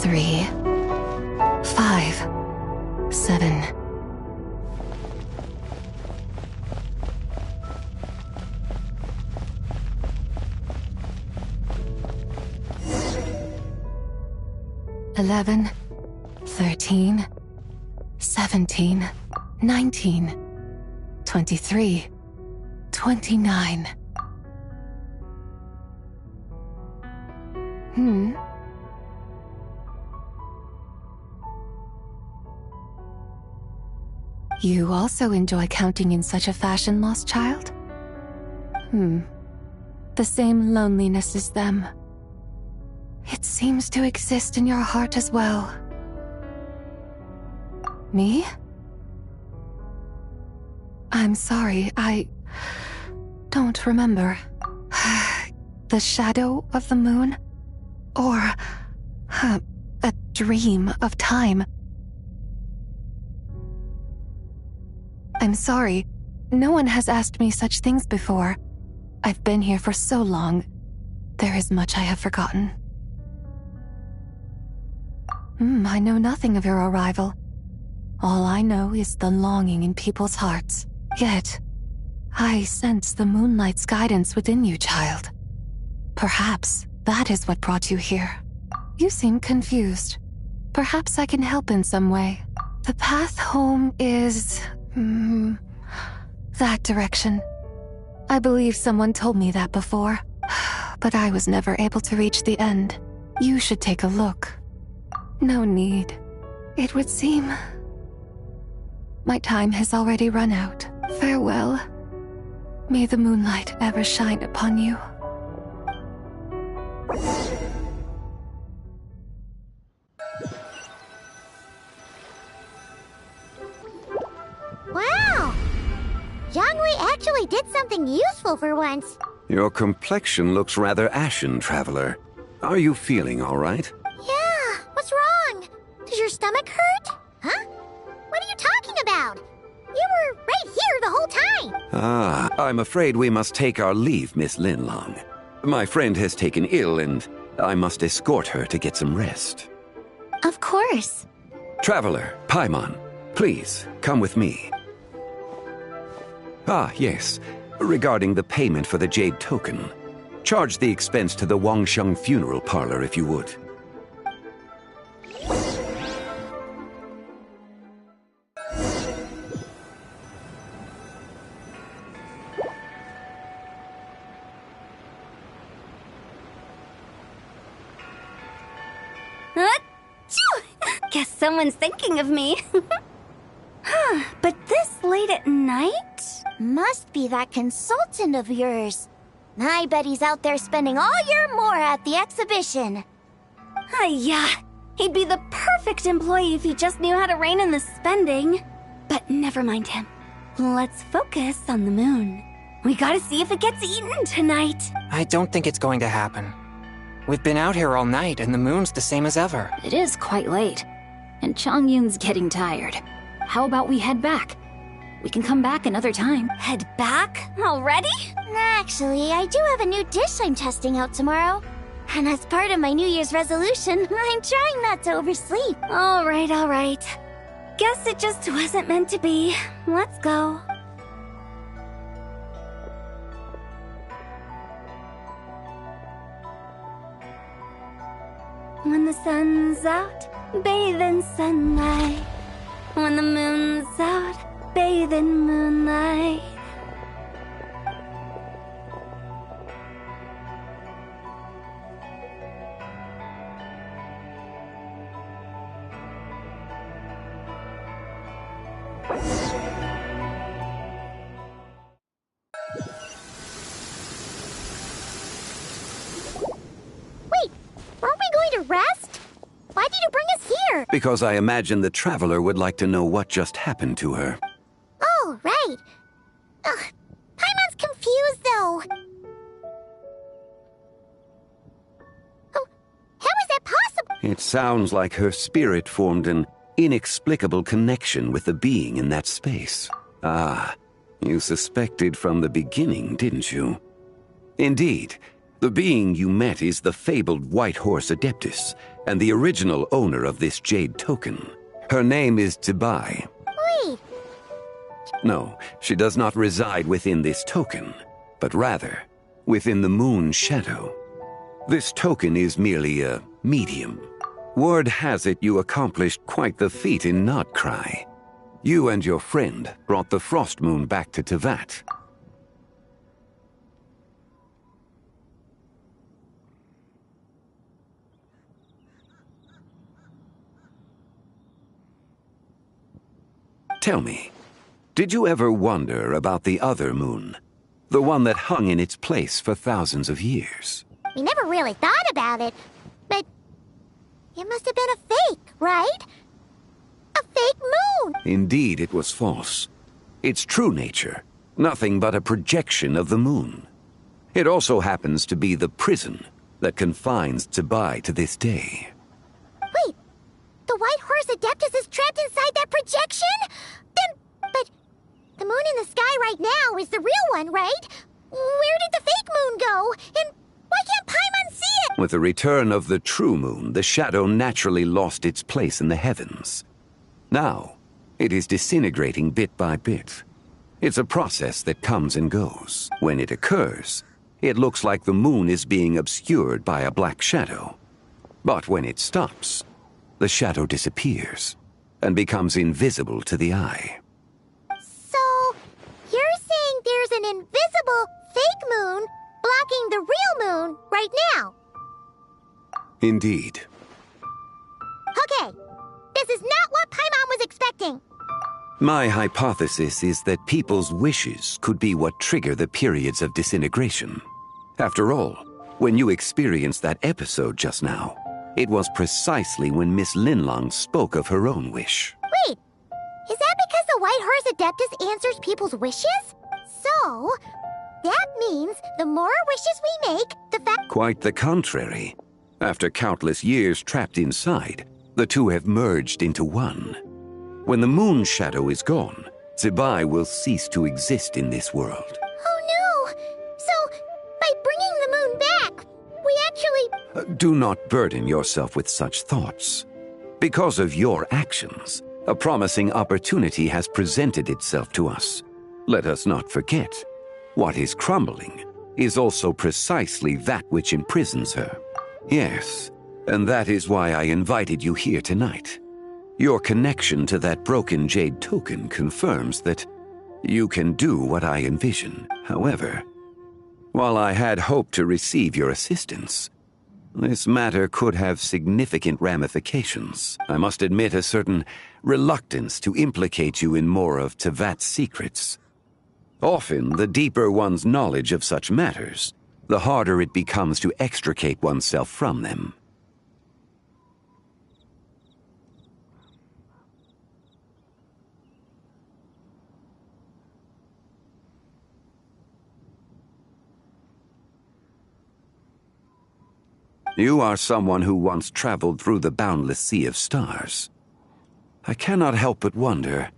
Three, 5, 7. $11, 13, 17, 19, 23, 29. You also enjoy counting in such a fashion, lost child? The same loneliness as them. It seems to exist in your heart as well. Me? I'm sorry, I don't remember. The shadow of the moon? Or a dream of time? I'm sorry. No one has asked me such things before. I've been here for so long. There is much I have forgotten. I know nothing of your arrival. All I know is the longing in people's hearts. Yet, I sense the moonlight's guidance within you, child. Perhaps that is what brought you here. You seem confused. Perhaps I can help in some way. The path home is... that direction. I believe someone told me that before, but I was never able to reach the end. You should take a look. No need. It would seem... my time has already run out. Farewell. May the moonlight ever shine upon you. Wow! Zhongli actually did something useful for once. Your complexion looks rather ashen, Traveler. Are you feeling all right? Yeah, what's wrong? Does your stomach hurt? Huh? What are you talking about? You were right here the whole time. Ah, I'm afraid we must take our leave, Miss Linlong. My friend has taken ill and I must escort her to get some rest. Of course. Traveler, Paimon, please, come with me. Ah, yes. Regarding the payment for the Jade Token. Charge the expense to the Wangsheng Funeral Parlor if you would. Guess someone's thinking of me. But this late at night? Must be that consultant of yours. I bet he's out there spending all year more at the exhibition. Yeah, he'd be the perfect employee if he just knew how to rein in the spending. But never mind him. Let's focus on the moon. We gotta see if it gets eaten tonight. I don't think it's going to happen. We've been out here all night and the moon's the same as ever. It is quite late, and Chongyun's getting tired. How about we head back? We can come back another time. Head back? Already? Actually, I do have a new dish I'm testing out tomorrow. And as part of my New Year's resolution, I'm trying not to oversleep. All right. Guess it just wasn't meant to be. Let's go. When the sun's out, bathe in sunlight. When the moon's out, bathe in moonlight. Wait, aren't we going to rest? Why did you bring us here? Because I imagine the Traveler would like to know what just happened to her. Oh, right. Paimon's confused, though. Oh, how is that possible? It sounds like her spirit formed an inexplicable connection with the being in that space. Ah, you suspected from the beginning, didn't you? Indeed, the being you met is the fabled White Horse Adeptus, and the original owner of this Jade Token. Her name is Tibai. Wait. No, she does not reside within this token, but rather within the moon's shadow. This token is merely a medium. Word has it you accomplished quite the feat in Notcry. You and your friend brought the Frost Moon back to Tevat. Tell me, did you ever wonder about the other moon? The one that hung in its place for thousands of years? We never really thought about it, but it must have been a fake, right? A fake moon! Indeed, it was false. Its true nature, nothing but a projection of the moon. It also happens to be the prison that confines Zibai to this day. Wait, the White Horse Adeptus is trapped inside that projection? But the moon in the sky right now is the real one, right? Where did the fake moon go? And why can't Paimon see it? With the return of the true moon, the shadow naturally lost its place in the heavens. Now, it is disintegrating bit by bit. It's a process that comes and goes. When it occurs, it looks like the moon is being obscured by a black shadow. But when it stops, the shadow disappears and becomes invisible to the eye. So, you're saying there's an invisible fake moon blocking the real moon right now? Indeed. Okay, this is not what Paimon was expecting. My hypothesis is that people's wishes could be what trigger the periods of disintegration. After all, when you experienced that episode just now, it was precisely when Miss Linlong spoke of her own wish. Wait, is that because the White Horse Adeptus answers people's wishes? So, that means the more wishes we make, the fact— Quite the contrary. After countless years trapped inside, the two have merged into one. When the moon shadow is gone, Zibai will cease to exist in this world. Oh no! So, by bringing the moon back, we actually— Do not burden yourself with such thoughts. Because of your actions, a promising opportunity has presented itself to us. Let us not forget, what is crumbling is also precisely that which imprisons her. Yes, and that is why I invited you here tonight. Your connection to that broken jade token confirms that you can do what I envision. However, while I had hoped to receive your assistance, this matter could have significant ramifications. I must admit a certain reluctance to implicate you in more of Tevat's secrets. Often, the deeper one's knowledge of such matters, the harder it becomes to extricate oneself from them. You are someone who once traveled through the boundless sea of stars. I cannot help but wonder,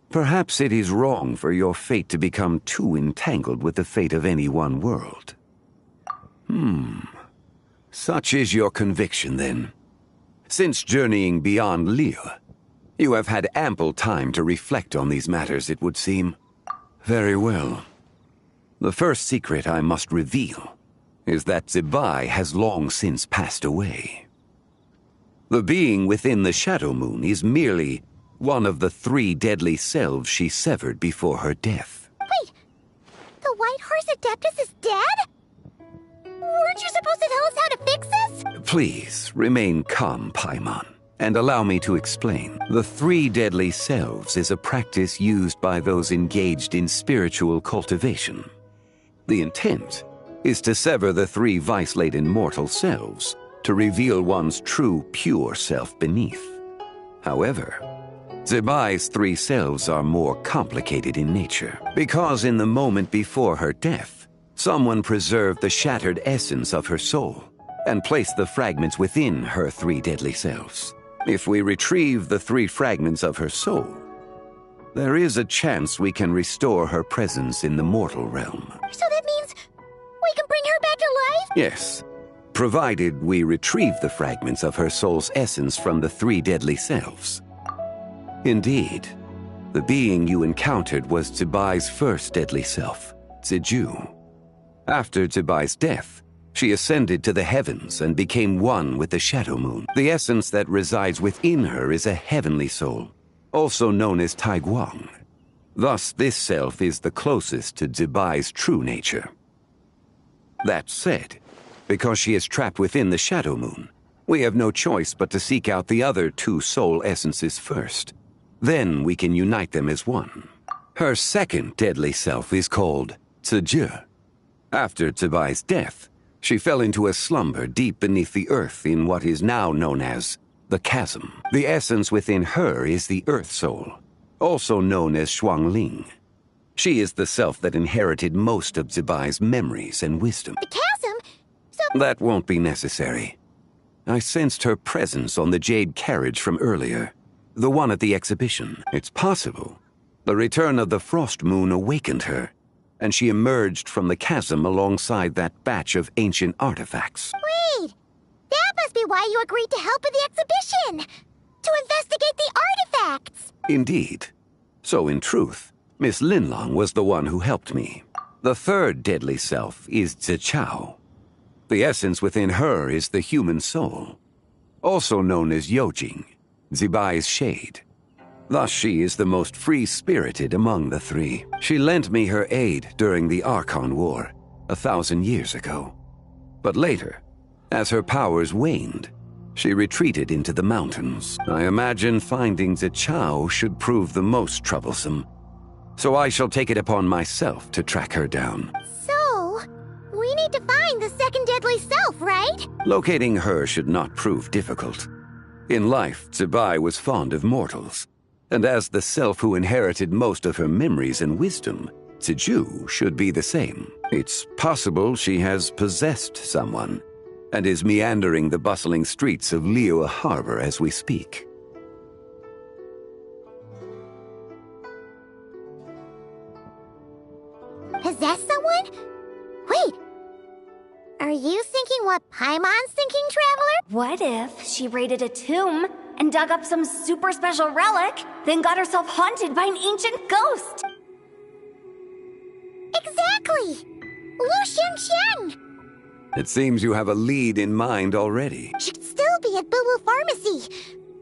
perhaps it is wrong for your fate to become too entangled with the fate of any one world. Such is your conviction, then. Since journeying beyond Liyue, you have had ample time to reflect on these matters, it would seem. Very well. The first secret I must reveal is that Zibai has long since passed away. The being within the Shadow Moon is merely one of the 3 deadly selves she severed before her death. Wait, the White Horse Adeptus is dead? Weren't you supposed to tell us how to fix this? Please, remain calm, Paimon, and allow me to explain. The 3 deadly selves is a practice used by those engaged in spiritual cultivation. The intent is to sever the 3 vice-laden mortal selves to reveal one's true, pure self beneath. However, Zibai's 3 selves are more complicated in nature, because in the moment before her death, someone preserved the shattered essence of her soul and placed the fragments within her 3 deadly selves. If we retrieve the 3 fragments of her soul, there is a chance we can restore her presence in the mortal realm. So that means we can bring her back to life? Yes, provided we retrieve the fragments of her soul's essence from the 3 deadly selves. Indeed, the being you encountered was Zibai's first deadly self, Ziju. After Zibai's death, she ascended to the heavens and became one with the Shadow Moon. The essence that resides within her is a heavenly soul, also known as Taiguang. Thus, this self is the closest to Zibai's true nature. That said, because she is trapped within the Shadow Moon, we have no choice but to seek out the other 2 soul essences first. Then we can unite them as one. Her second deadly self is called Ziji. After Zibai's death, she fell into a slumber deep beneath the earth in what is now known as the Chasm. The essence within her is the Earth Soul, also known as Xuangling. She is the self that inherited most of Zibai's memories and wisdom. The chasm? So... That won't be necessary. I sensed her presence on the jade carriage from earlier, the one at the exhibition. It's possible the return of the frost moon awakened her, and she emerged from the chasm alongside that batch of ancient artifacts. Wait! That must be why you agreed to help in the exhibition! To investigate the artifacts! Indeed. So in truth, Miss Linlong was the one who helped me. The third deadly self is Zichao. The essence within her is the human soul, also known as Yojing, Zibai's shade. Thus she is the most free-spirited among the three. She lent me her aid during the Archon War, 1,000 years ago. But later, as her powers waned, she retreated into the mountains. I imagine finding Zichao should prove the most troublesome, so I shall take it upon myself to track her down. So, we need to find the second deadly self, right? Locating her should not prove difficult. In life, Zibai was fond of mortals, and as the self who inherited most of her memories and wisdom, Ziju should be the same. It's possible she has possessed someone, and is meandering the bustling streets of Liyue Harbor as we speak. Possess someone? Wait! Are you thinking what Paimon's thinking, Traveler? What if she raided a tomb and dug up some super special relic, then got herself haunted by an ancient ghost? Exactly! Lu Xiangxiang! It seems you have a lead in mind already. She'd still be at Boo Boo Pharmacy.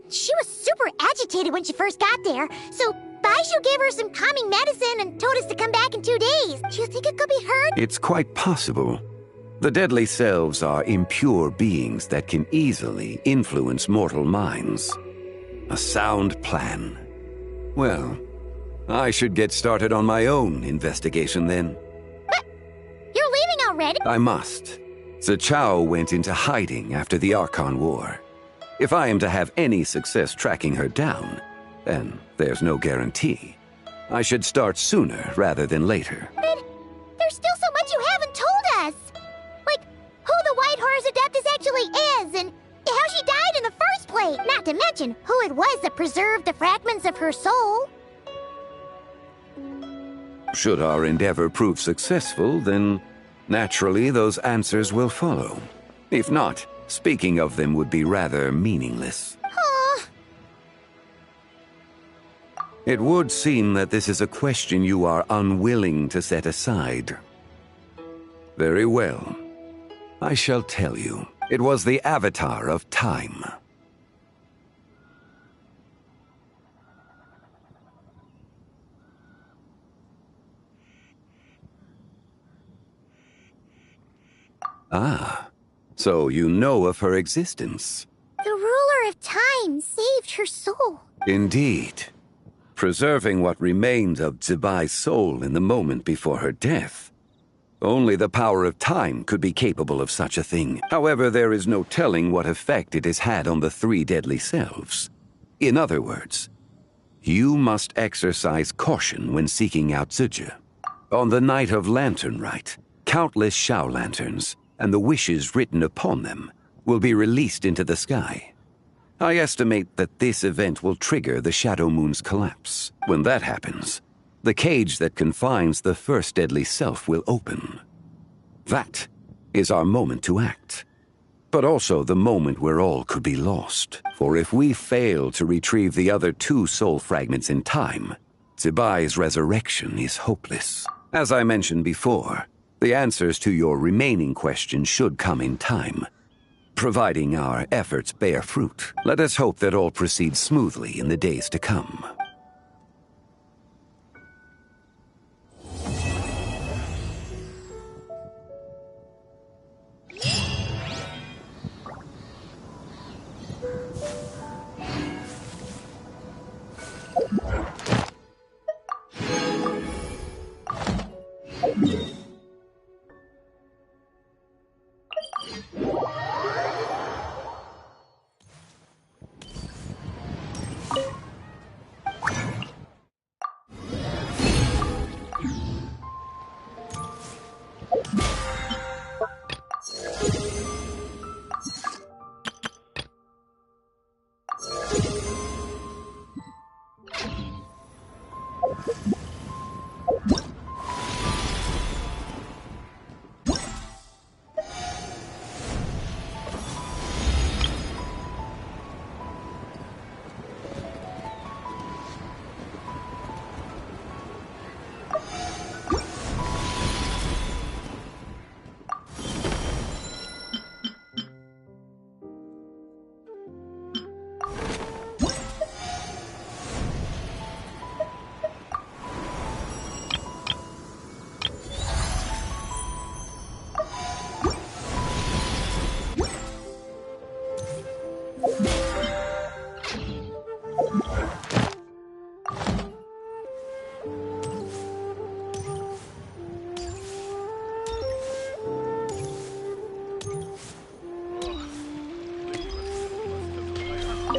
She was super agitated when she first got there, so Baishu gave her some calming medicine and told us to come back in 2 days. Do you think it could be her? It's quite possible. The deadly selves are impure beings that can easily influence mortal minds. A sound plan. Well, I should get started on my own investigation then. But you're leaving already? I must. Zichao went into hiding after the Archon War. If I am to have any success tracking her down, and there's no guarantee, I should start sooner rather than later. But there's still so much you haven't told us! Like, who the White Horse Adeptus actually is, and how she died in the first place! Not to mention who it was that preserved the fragments of her soul. Should our endeavor prove successful, then naturally those answers will follow. If not, speaking of them would be rather meaningless. It would seem that this is a question you are unwilling to set aside. Very well. I shall tell you. It was the Avatar of Time. Ah, so you know of her existence. The ruler of time saved her soul. Indeed. Preserving what remained of Zibai's soul in the moment before her death. Only the power of time could be capable of such a thing. However, there is no telling what effect it has had on the three deadly selves. In other words, you must exercise caution when seeking out Ziji. On the night of Lantern Rite, countless Shao lanterns, and the wishes written upon them, will be released into the sky. I estimate that this event will trigger the Shadow Moon's collapse. When that happens, the cage that confines the first deadly self will open. That is our moment to act, but also the moment where all could be lost. For if we fail to retrieve the other two soul fragments in time, Zibai's resurrection is hopeless. As I mentioned before, the answers to your remaining questions should come in time, providing our efforts bear fruit. Let us hope that all proceeds smoothly in the days to come.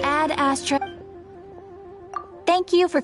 Add Astra. Thank you for